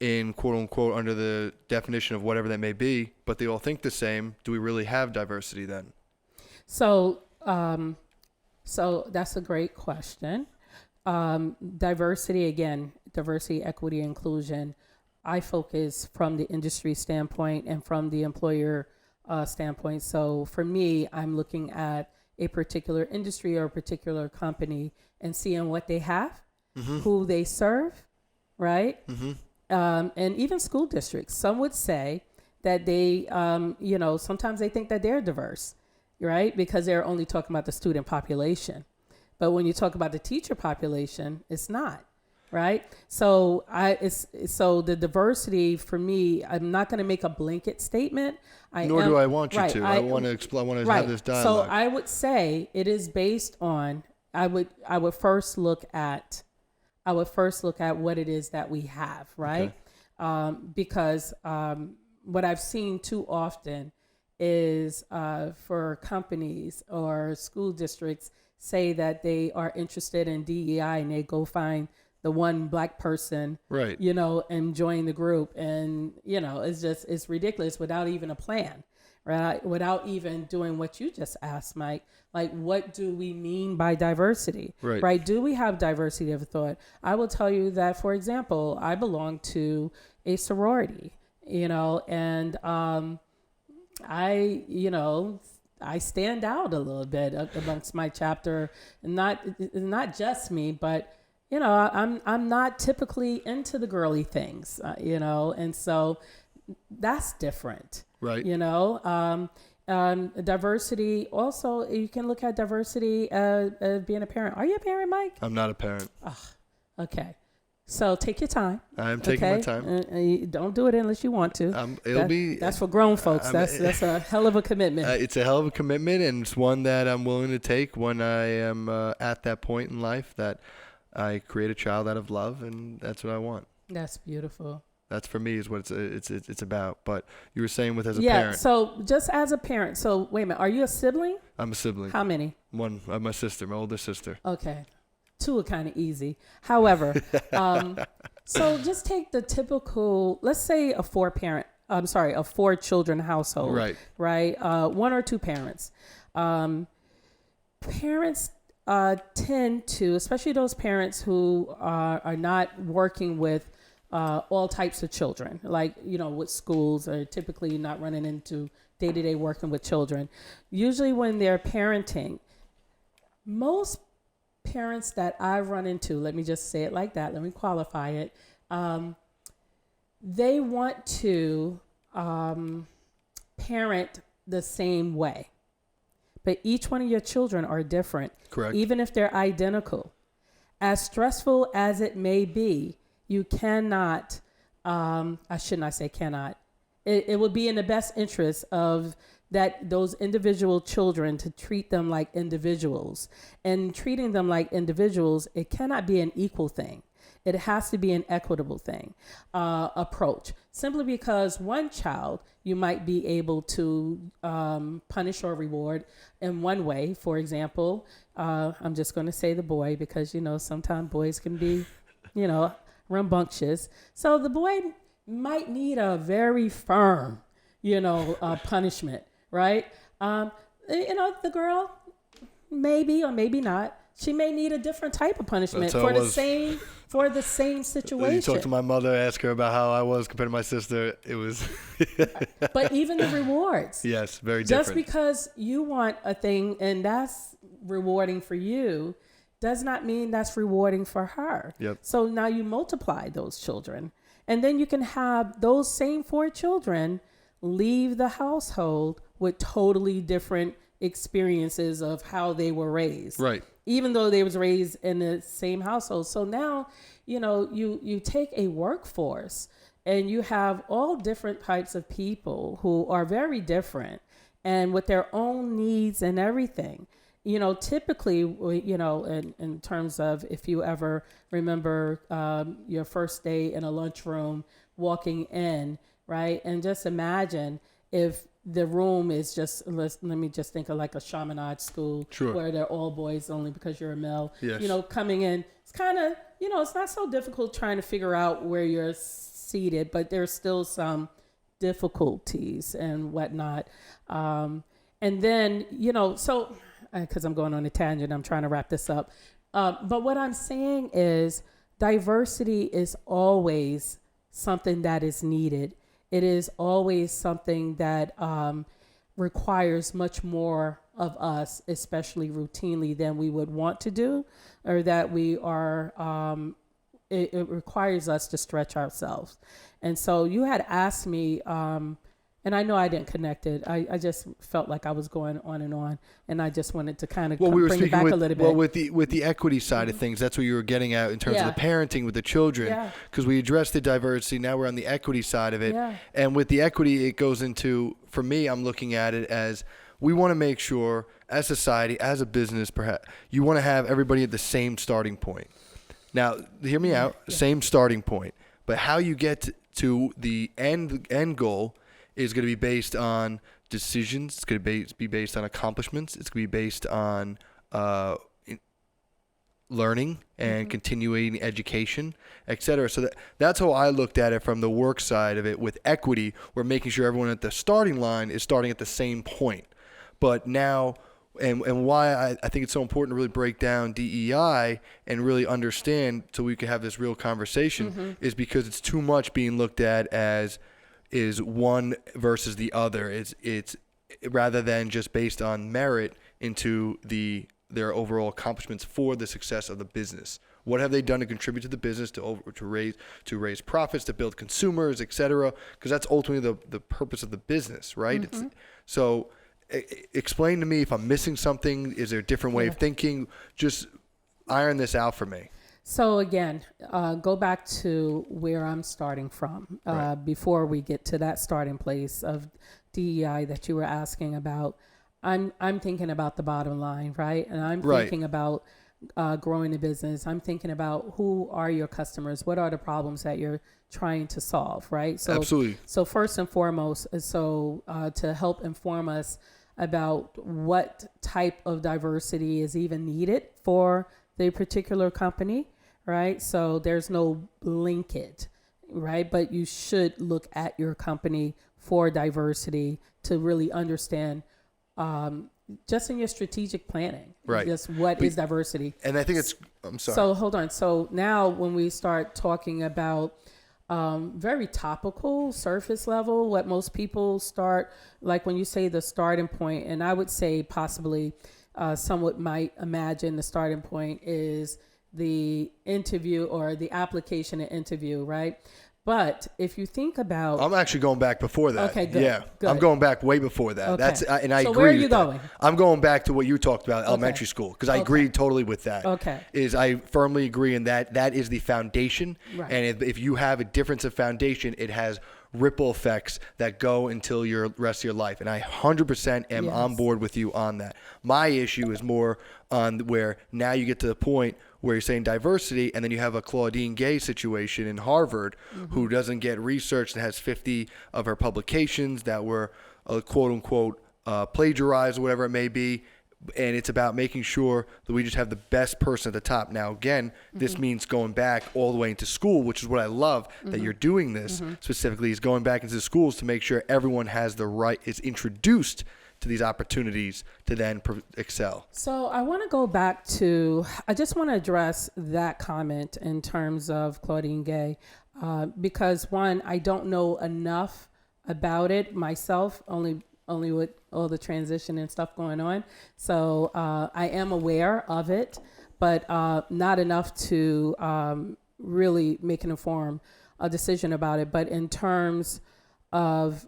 [SPEAKER 1] in quote unquote under the definition of whatever that may be, but they all think the same. Do we really have diversity then?
[SPEAKER 2] So, so that's a great question. Diversity, again, diversity, equity, inclusion. I focus from the industry standpoint and from the employer standpoint. So for me, I'm looking at a particular industry or a particular company and seeing what they have, who they serve, right? And even school districts. Some would say that they, sometimes they think that they're diverse, right? Because they're only talking about the student population. But when you talk about the teacher population, it's not, right? So so the diversity for me, I'm not going to make a blanket statement.
[SPEAKER 1] Nor do I want you to. I want to explain. I want to have this dialogue.
[SPEAKER 2] So I would say it is based on. I would first look at what it is that we have, right? Okay. Because what I've seen too often is for companies or school districts say that they are interested in DEI and they go find the one black person,
[SPEAKER 1] right?
[SPEAKER 2] And join the group, and it's ridiculous without even a plan, right? Without even doing what you just asked, Mike. Like, what do we mean by diversity? Right? Do we have diversity of thought? I will tell you that, for example, I belong to a sorority, and I stand out a little bit amongst my chapter, not just me, but I'm not typically into the girly things, and so that's different,
[SPEAKER 1] right?
[SPEAKER 2] Diversity. Also, you can look at diversity being a parent. Are you a parent, Mike?
[SPEAKER 1] I'm not a parent.
[SPEAKER 2] Okay. So take your time.
[SPEAKER 1] I'm taking my time.
[SPEAKER 2] Don't do it unless you want to. That's for grown folks. That's a hell of a commitment.
[SPEAKER 1] It's a hell of a commitment, and it's one that I'm willing to take when I am at that point in life that I create a child out of love, and that's what I want.
[SPEAKER 2] That's beautiful.
[SPEAKER 1] That's for me is what it's about. But you were saying as a parent.
[SPEAKER 2] Yeah. So just as a parent. So wait a minute. Are you a sibling?
[SPEAKER 1] I'm a sibling.
[SPEAKER 2] How many?
[SPEAKER 1] One. My sister, my older sister.
[SPEAKER 2] Okay. Two are kind of easy. However, so just take the typical, let's say a four children household.
[SPEAKER 1] Right.
[SPEAKER 2] Right. One or two parents. Parents tend to, especially those parents who are not working with all types of children, like, with schools, are typically not running into day-to-day working with children. Usually when they're parenting, most parents that I run into, let me just say it like that, let me qualify it, they want to parent the same way. But each one of your children are different.
[SPEAKER 1] Correct.
[SPEAKER 2] Even if they're identical. As stressful as it may be, you cannot, I should not say cannot, it would be in the best interest of those individual children to treat them like individuals. And treating them like individuals, it cannot be an equal thing. It has to be an equitable thing, approach. Simply because one child you might be able to punish or reward in one way. For example, I'm just going to say the boy because, sometimes boys can be, rambunctious. So the boy might need a very firm, punishment, right? The girl, maybe or maybe not, she may need a different type of punishment for the same situation.
[SPEAKER 1] You talk to my mother, ask her about how I was compared to my sister. It was.
[SPEAKER 2] But even the rewards.
[SPEAKER 1] Yes, very different.
[SPEAKER 2] Just because you want a thing and that's rewarding for you, does not mean that's rewarding for her.
[SPEAKER 1] Yep.
[SPEAKER 2] So now you multiply those children, and then you can have those same four children leave the household with totally different experiences of how they were raised.
[SPEAKER 1] Right.
[SPEAKER 2] Even though they was raised in the same household. So now, you take a workforce and you have all different types of people who are very different and with their own needs and everything. Typically, in terms of, if you ever remember your first day in a lunchroom, walking in, right? And just imagine if the room is just, let me just think of like a chaminade school.
[SPEAKER 1] Sure. Where
[SPEAKER 2] they're all boys only because you're a male.
[SPEAKER 1] Yes.
[SPEAKER 2] Coming in, it's kind of, it's not so difficult trying to figure out where your succeeded, but there's still some difficulties and whatnot. And then, so because I'm going on a tangent, I'm trying to wrap this up. But what I'm saying is diversity is always something that is needed. It is always something that requires much more of us, especially routinely, than we would want to do, or that we are, it requires us to stretch ourselves. And so you had asked me, and I know I didn't connect it. I just felt like I was going on, and I just wanted to kind of bring it back a little bit.
[SPEAKER 1] Well, with the equity side of things, that's what you were getting at in terms of the parenting with the children, because we addressed the diversity. Now we're on the equity side of it, and with the equity, it goes into, for me, I'm looking at it as we want to make sure, as society, as a business, perhaps you want to have everybody at the same starting point. Now, hear me out. Same starting point, but how you get to the end goal is going to be based on decisions. It's going to be based on accomplishments. It's going to be based on learning and continuing education, et cetera. So that's how I looked at it from the work side of it. With equity, we're making sure everyone at the starting line is starting at the same point. But now, and why I think it's so important to really break down DEI and really understand so we can have this real conversation is because it's too much being looked at as is one versus the other. It's rather than just based on merit into their overall accomplishments for the success of the business. What have they done to contribute to the business, to raise profits, to build consumers, et cetera? Because that's ultimately the purpose of the business, right? So explain to me if I'm missing something. Is there a different way of thinking? Just iron this out for me.
[SPEAKER 2] So again, go back to where I'm starting from before we get to that starting place of DEI that you were asking about. I'm thinking about the bottom line, right? And I'm thinking about growing a business. I'm thinking about who are your customers? What are the problems that you're trying to solve, right? So,
[SPEAKER 1] absolutely.
[SPEAKER 2] So first and foremost, to help inform us about what type of diversity is even needed for the particular company, right? So there's no blanket, right? But you should look at your company for diversity to really understand just in your strategic planning,
[SPEAKER 1] right?
[SPEAKER 2] Just what is diversity.
[SPEAKER 1] And I think I'm sorry.
[SPEAKER 2] So hold on. So now when we start talking about very topical, surface level, what most people start, like when you say the starting point, and I would say possibly someone might imagine the starting point is the interview or the application and interview, right? But if you think about,
[SPEAKER 1] I'm actually going back before that.
[SPEAKER 2] Okay, good.
[SPEAKER 1] Yeah,
[SPEAKER 2] good.
[SPEAKER 1] I'm going back way before that.
[SPEAKER 2] Okay.
[SPEAKER 1] And I
[SPEAKER 2] so
[SPEAKER 1] agree.
[SPEAKER 2] Where are you going?
[SPEAKER 1] I'm going back to what you talked about, elementary school, because I agree totally with that.
[SPEAKER 2] Okay.
[SPEAKER 1] I firmly agree in that is the foundation.
[SPEAKER 2] Right.
[SPEAKER 1] And if you have a difference of foundation, it has ripple effects that go until your rest of your life. And I 100% am on board with you on that. My issue is more on where now you get to the point where you're saying diversity, and then you have a Claudine Gay situation in Harvard who doesn't get research and has 50 of her publications that were quote unquote plagiarized or whatever it may be. And it's about making sure that we just have the best person at the top. Now, again, this means going back all the way into school, which is what I love that you're doing this specifically, is going back into the schools to make sure everyone has the right, is introduced to these opportunities to then excel.
[SPEAKER 2] So I want to go back to, I just want to address that comment in terms of Claudine Gay, because one, I don't know enough about it myself, only with all the transition and stuff going on. So I am aware of it, but not enough to really make an informed decision about it. But in terms of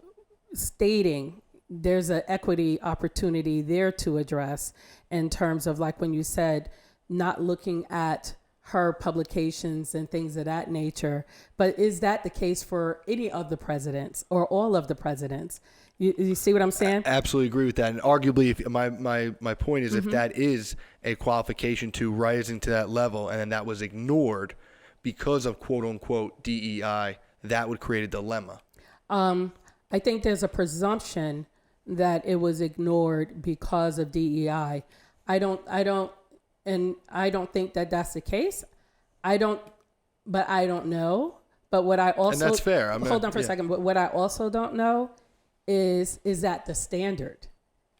[SPEAKER 2] stating, there's an equity opportunity there to address in terms of, like when you said, not looking at her publications and things of that nature. But is that the case for any of the presidents or all of the presidents? You see what I'm saying?
[SPEAKER 1] I absolutely agree with that. And arguably, if my point is, if that is a qualification to rising to that level, and then that was ignored because of quote unquote DEI, that would create a dilemma.
[SPEAKER 2] I think there's a presumption that it was ignored because of DEI. I don't think that that's the case. But I don't know. But what I also,
[SPEAKER 1] and that's fair.
[SPEAKER 2] hold on for a second. But what I also don't know is that the standard?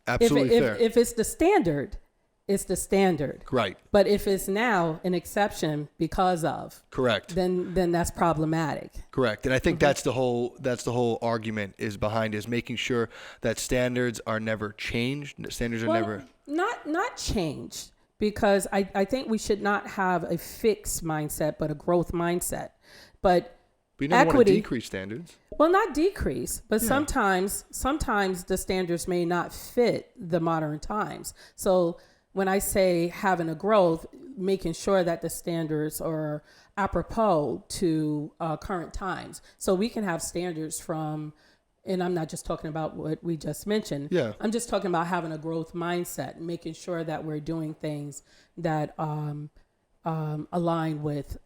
[SPEAKER 1] Absolutely fair.
[SPEAKER 2] If it's the standard, it's the standard.
[SPEAKER 1] Right.
[SPEAKER 2] But if it's now an exception because of,
[SPEAKER 1] correct,
[SPEAKER 2] then that's problematic.
[SPEAKER 1] Correct. And I think that's the whole argument is making sure that standards are never changed. Standards are never
[SPEAKER 2] not changed, because I think we should not have a fixed mindset, but a growth mindset. But
[SPEAKER 1] you never want to decrease standards.
[SPEAKER 2] Well, not decrease, but sometimes the standards may not fit the modern times. So when I say having a growth, making sure that the standards are apropos to current times. So we can have standards from, and I'm not just talking about what we just mentioned.
[SPEAKER 1] Yeah.
[SPEAKER 2] I'm just talking about having a growth mindset, making sure that we're doing things that align with,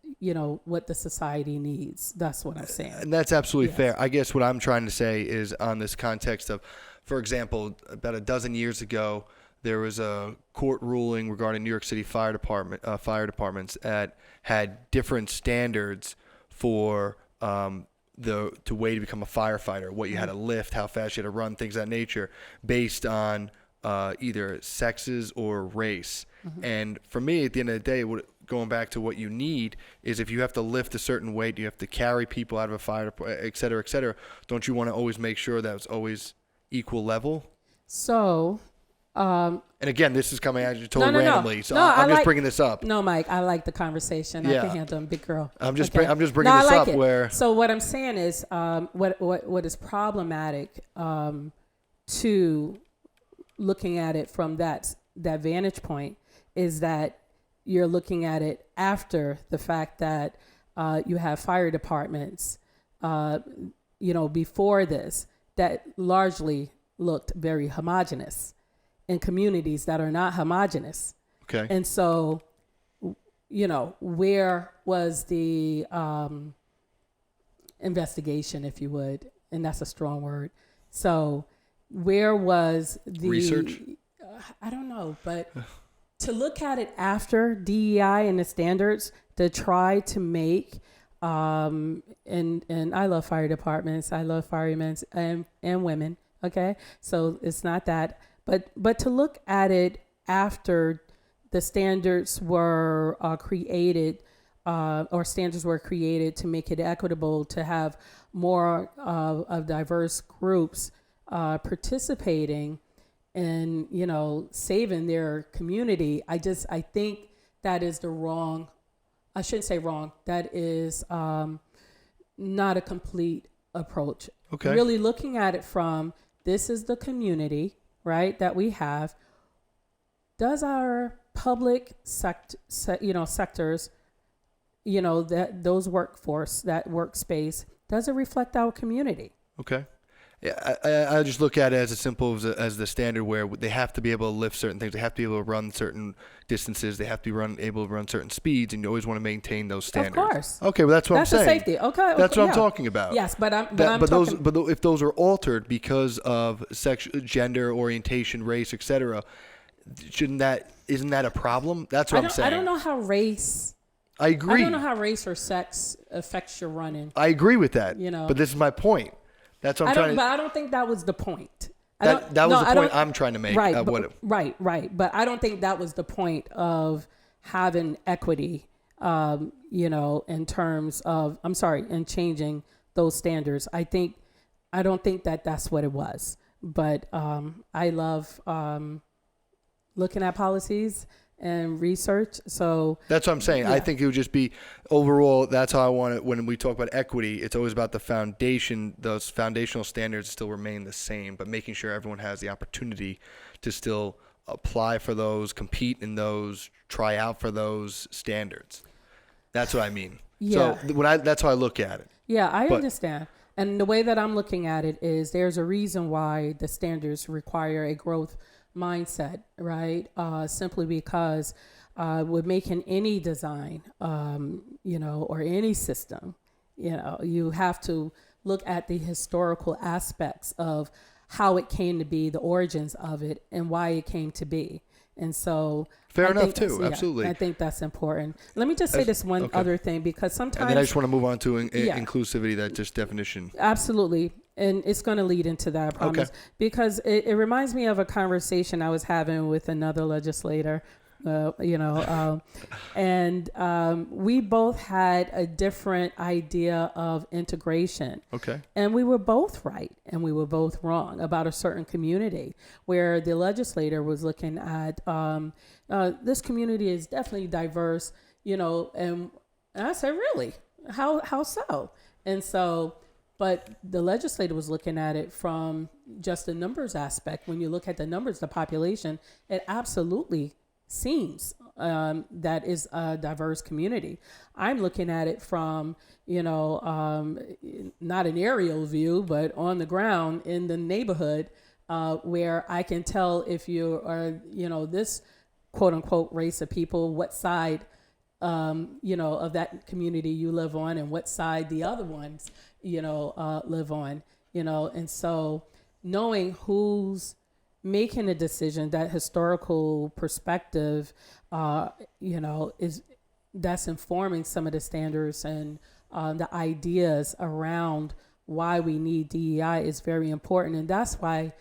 [SPEAKER 2] what the society needs. That's what I'm saying.
[SPEAKER 1] And that's absolutely fair. I guess what I'm trying to say is on this context of, for example, about a dozen years ago, there was a court ruling regarding New York City fire departments that had different standards for the way to become a firefighter, what you had to lift, how fast you had to run, things of that nature, based on either sexes or race. And for me, at the end of the day, going back to what you need is, if you have to lift a certain weight, you have to carry people out of a fire department, et cetera, don't you want to always make sure that it's always equal level?
[SPEAKER 2] So...
[SPEAKER 1] and again, this is coming at you totally randomly, so I'm just bringing this up.
[SPEAKER 2] No, Mike, I like the conversation. I can handle them, big girl.
[SPEAKER 1] I'm just bringing this up
[SPEAKER 2] it.
[SPEAKER 1] where.
[SPEAKER 2] So what I'm saying is, what is problematic to looking at it from that vantage point is that you're looking at it after the fact that you have fire departments, before this, that largely looked very homogenous, in communities that are not homogenous.
[SPEAKER 1] Okay.
[SPEAKER 2] And so, where was the investigation, if you would, and that's a strong word. So where was the
[SPEAKER 1] research?
[SPEAKER 2] I don't know, but to look at it after DEI and the standards, to try to make, and I love fire departments, I love firemen and women. Okay. So it's not that. But to look at it after the standards were created, or standards were created to make it equitable, to have more of diverse groups participating in, saving their community. I think that is the wrong, I shouldn't say wrong, that is not a complete approach.
[SPEAKER 1] Okay.
[SPEAKER 2] Really looking at it from, this is the community, right, that we have. Does our public sectors, that those workforce, that workspace, does it reflect our community?
[SPEAKER 1] Okay. Yeah, I just look at it as simple as the standard, where they have to be able to lift certain things. They have to be able to run certain distances. They have to be able to run certain speeds, and you always want to maintain those standards.
[SPEAKER 2] Of course.
[SPEAKER 1] Okay, well, that's what I'm saying.
[SPEAKER 2] That's the safety. Okay.
[SPEAKER 1] That's what I'm talking about.
[SPEAKER 2] Yes, but
[SPEAKER 1] if those are altered because of gender orientation, race, etc., isn't that a problem? That's what I'm saying.
[SPEAKER 2] I don't know how race.
[SPEAKER 1] I agree.
[SPEAKER 2] I don't know how race or sex affects your running.
[SPEAKER 1] I agree with that. But this is my point. That's what I'm trying to.
[SPEAKER 2] But I don't think that was the point.
[SPEAKER 1] That was the point I'm trying to make.
[SPEAKER 2] Right. Right. But I don't think that was the point of having equity. In terms of, in changing those standards. I don't think that that's what it was. But I love looking at policies and research. So
[SPEAKER 1] that's what I'm saying. Yeah. I think it would just be overall. That's how I want it. When we talk about equity, it's always about the foundation. Those foundational standards still remain the same, but making sure everyone has the opportunity to still apply for those, compete in those, try out for those standards. That's what I mean. Yeah. So that's how I look at it.
[SPEAKER 2] Yeah, I understand. And the way that I'm looking at it is, there's a reason why the standards require a growth mindset, right? Simply because with making any design, or any system, you have to look at the historical aspects of how it came to be, the origins of it, and why it came to be. And so
[SPEAKER 1] Fair
[SPEAKER 2] I
[SPEAKER 1] enough
[SPEAKER 2] think
[SPEAKER 1] too.
[SPEAKER 2] that's-
[SPEAKER 1] Absolutely.
[SPEAKER 2] I think that's important. Let me just say this one
[SPEAKER 1] okay.
[SPEAKER 2] other thing, because sometimes
[SPEAKER 1] And then I just want to move on to
[SPEAKER 2] Yeah.
[SPEAKER 1] inclusivity, that just definition.
[SPEAKER 2] absolutely, and it's going to lead into that, I promise,
[SPEAKER 1] Okay.
[SPEAKER 2] because it reminds me of a conversation I was having with another legislator. And we both had a different idea of integration.
[SPEAKER 1] Okay.
[SPEAKER 2] And we were both right and we were both wrong about a certain community, where the legislator was looking at this community is definitely diverse, and I said, really? How so? And so, but the legislator was looking at it from just the numbers aspect. When you look at the numbers, the population, it absolutely seems that is a diverse community. I'm looking at it from, not an aerial view, but on the ground in the neighborhood, where I can tell if you are, this quote unquote race of people, what side, of that community you live on, and what side the other ones, live on, and so knowing who's making a decision, that historical perspective, is that's informing some of the standards and the ideas around why we need DEI is very important. And that's why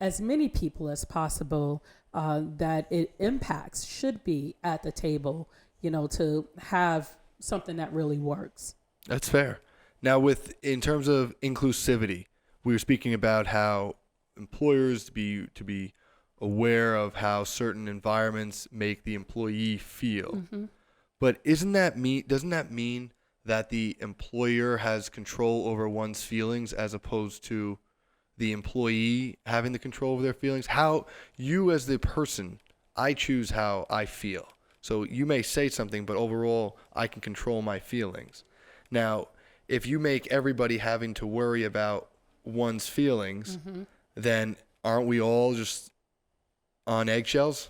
[SPEAKER 2] as many people as possible that it impacts should be at the table, to have something that really works.
[SPEAKER 1] That's fair. Now, in terms of inclusivity, we were speaking about how employers to be aware of how certain environments make the employee feel. Mm-hmm. But doesn't that mean that the employer has control over one's feelings as opposed to the employee having the control over their feelings? How you as the person, I choose how I feel. So you may say something, but overall I can control my feelings. Now, if you make everybody having to worry about one's feelings, mm-hmm. then aren't we all just on eggshells?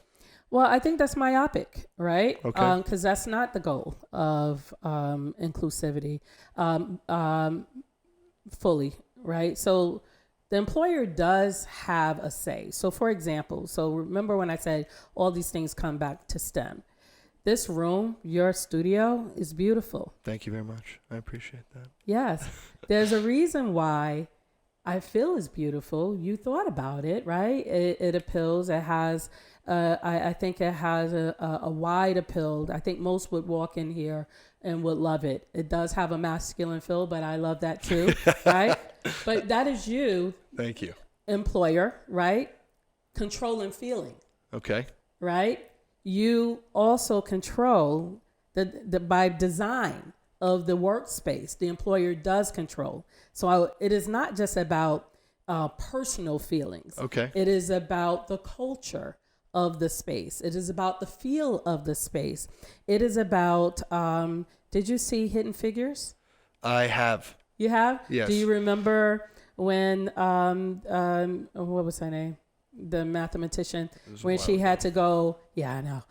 [SPEAKER 2] Well, I think that's myopic, right?
[SPEAKER 1] Okay.
[SPEAKER 2] Because that's not the goal of inclusivity fully, right? So the employer does have a say. So for example, remember when I said all these things come back to STEM. This room, your studio, is beautiful.
[SPEAKER 1] Thank you very much. I appreciate that.
[SPEAKER 2] Yes. There's a reason why I feel it's beautiful. You thought about it, right? It appeals. It has, I think it has a wide appeal. I think most would walk in here and would love it. It does have a masculine feel, but I love that too, right? But that is you.
[SPEAKER 1] Thank you.
[SPEAKER 2] Employer, right? Controlling feeling.
[SPEAKER 1] Okay.
[SPEAKER 2] Right? You also control the by design of the workspace. The employer does control. So it is not just about personal feelings.
[SPEAKER 1] Okay.
[SPEAKER 2] It is about the culture of the space. It is about the feel of the space. It is about, did you see Hidden Figures?
[SPEAKER 1] I have.
[SPEAKER 2] You have?
[SPEAKER 1] Yes.
[SPEAKER 2] Do you remember when, what was her name? The mathematician, when she had to go, yeah, I know.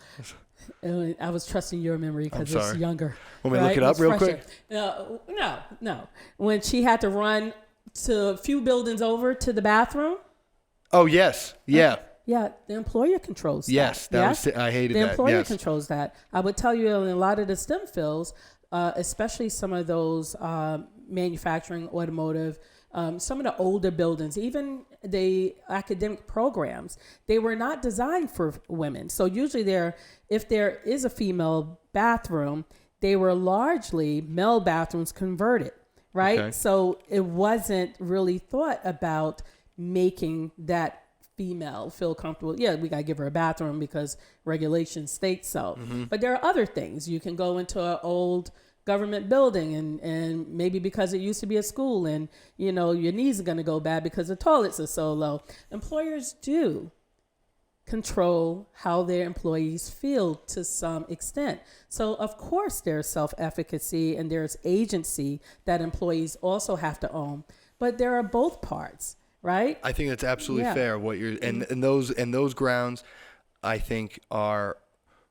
[SPEAKER 2] I was trusting your memory because it's younger.
[SPEAKER 1] Want me to look it up real quick?
[SPEAKER 2] No. When she had to run to a few buildings over to the bathroom.
[SPEAKER 1] Oh, yes. Yeah.
[SPEAKER 2] Yeah, the employer controls that.
[SPEAKER 1] Yes, I hated that.
[SPEAKER 2] The employer controls that. I would tell you in a lot of the STEM fields, especially some of those manufacturing, automotive, some of the older buildings, even the academic programs, they were not designed for women. So usually if there is a female bathroom, they were largely male bathrooms converted, right? Okay. So it wasn't really thought about making that female feel comfortable. Yeah, we got to give her a bathroom because regulations state so. Mm-hmm. But there are other things. You can go into an old government building and maybe because it used to be a school and, your knees are going to go bad because the toilets are so low. Employers do control how their employees feel to some extent. So, of course, there's self-efficacy and there's agency that employees also have to own. But there are both parts. Right?
[SPEAKER 1] I think that's absolutely fair. What you're and those grounds, I think, are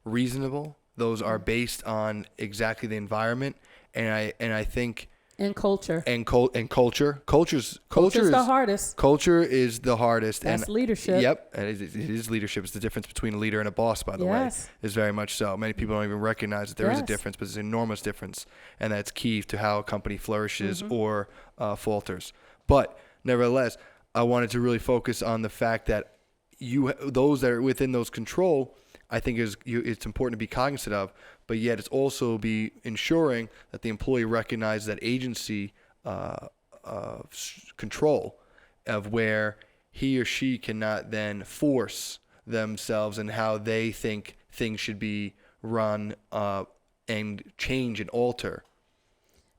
[SPEAKER 1] reasonable. Those are based on exactly the environment, and I think
[SPEAKER 2] And culture.
[SPEAKER 1] And culture. Culture's
[SPEAKER 2] the hardest.
[SPEAKER 1] Culture is the hardest.
[SPEAKER 2] That's leadership.
[SPEAKER 1] Yep. And it is leadership. It's the difference between a leader and a boss, by the way. Is very much so. Many people don't even recognize that there is a difference, but it's an enormous difference. And that's key to how a company flourishes or falters. But nevertheless, I wanted to really focus on the fact that those that are within those control, I think it's important to be cognizant of, but yet it's also be ensuring that the employee recognizes that agency control of where he or she cannot then force themselves and how they think things should be run and change and alter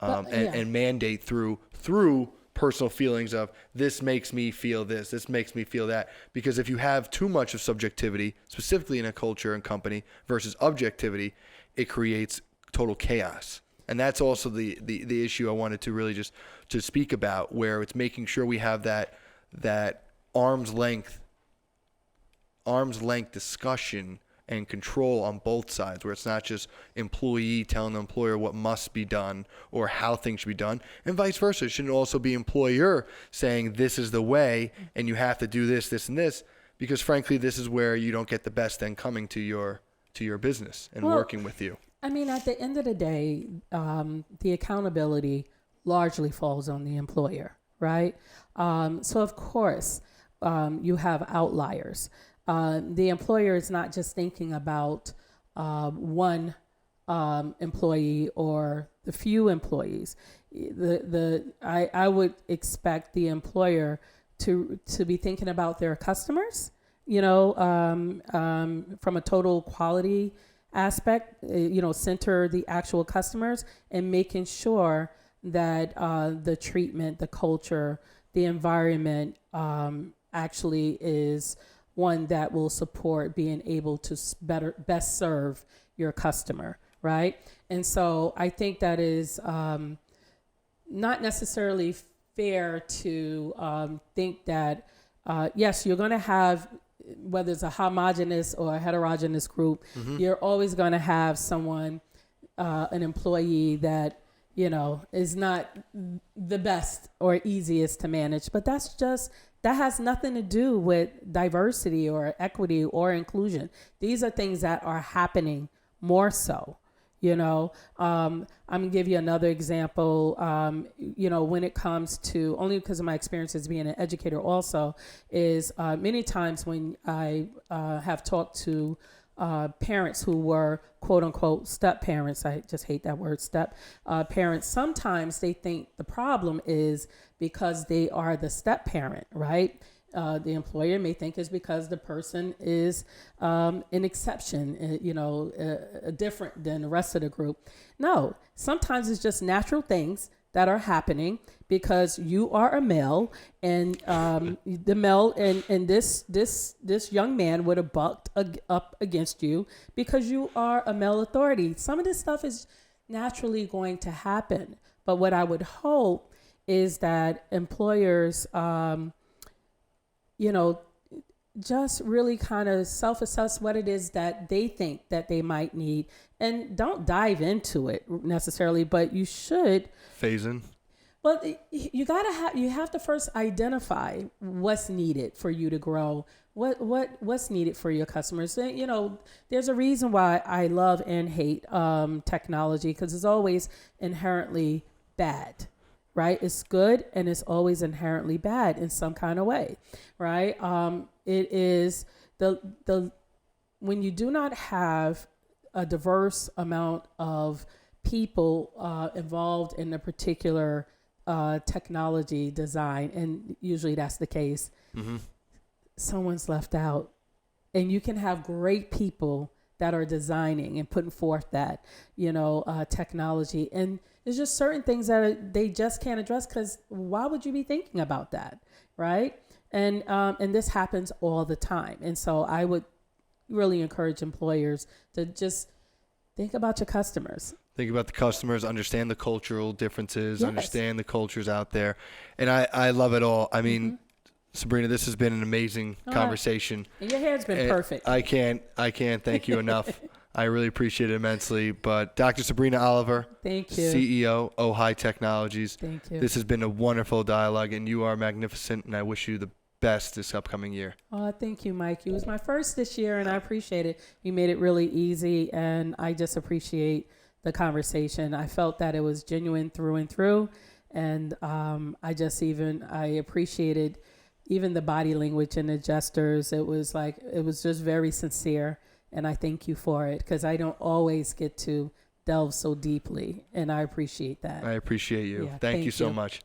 [SPEAKER 1] and mandate through personal feelings of this makes me feel this makes me feel that. Because if you have too much of subjectivity, specifically in a culture and company, versus objectivity, it creates total chaos. And that's also the issue I wanted to really just to speak about, where it's making sure we have that arm's length discussion and control on both sides, where it's not just employee telling the employer what must be done or how things should be done, and vice versa. It should also be employer saying this is the way and you have to do this, this, and this, because frankly, this is where you don't get the best then coming to your business and working with you.
[SPEAKER 2] I mean, at the end of the day, the accountability largely falls on the employer, right? So of course, you have outliers. The employer is not just thinking about one employee or the few employees. I would expect the employer to be thinking about their customers, from a total quality aspect, center the actual customers and making sure that the treatment, the culture, the environment actually is one that will support being able to best serve your customer, right? And so I think that is not necessarily fair to think that, yes, you're going to have, whether it's a homogenous or a heterogeneous group, you're always going to have someone, an employee that, is not the best or easiest to manage. But that has nothing to do with diversity or equity or inclusion. These are things that are happening more so. I'm gonna give you another example. When it comes to, only because of my experience as being an educator also, is many times when I have talked to parents who were quote unquote step parents, I just hate that word step parents, sometimes they think the problem is because they are the step parent, right? The employer may think is because the person is an exception, different than the rest of the group. No, sometimes it's just natural things that are happening because you are a male, and the male and this young man would have bucked up against you because you are a male authority. Some of this stuff is naturally going to happen, but what I would hope is that employers just really kind of self-assess what it is that they think that they might need, and don't dive into it necessarily, but you should phase in. But you have to first identify what's needed for you to grow, what's needed for your customers. And, there's a reason why I love and hate technology, because it's always inherently bad. Right? It's good, and it's always inherently bad in some kind of way, right? It is when you do not have a diverse amount of people involved in a particular technology design, and usually that's the case, someone's left out. And you can have great people that are designing and putting forth that, technology. And there's just certain things that they just can't address, because why would you be thinking about that, right? And this happens all the time. And so I would really encourage employers to just think about your customers.
[SPEAKER 1] Think about the customers, understand the cultural differences, understand the cultures out there. And I love it all. I mean, Subrina, this has been an amazing conversation.
[SPEAKER 2] And your hair's been perfect.
[SPEAKER 1] I can't thank you enough. I really appreciate it immensely. But Dr. Subrina Oliver,
[SPEAKER 2] Thank you.
[SPEAKER 1] CEO, OHI Technologies.
[SPEAKER 2] Thank you.
[SPEAKER 1] This has been a wonderful dialogue, and you are magnificent, and I wish you the best this upcoming year.
[SPEAKER 2] Oh, thank you, Mike. It was my first this year, and I appreciate it. You made it really easy, and I just appreciate the conversation. I felt that it was genuine through and through, and I appreciated even the body language and the gestures. It was just very sincere, and I thank you for it, because I don't always get to delve so deeply, and I appreciate that.
[SPEAKER 1] I appreciate you.
[SPEAKER 2] Yeah,
[SPEAKER 1] thank you so much.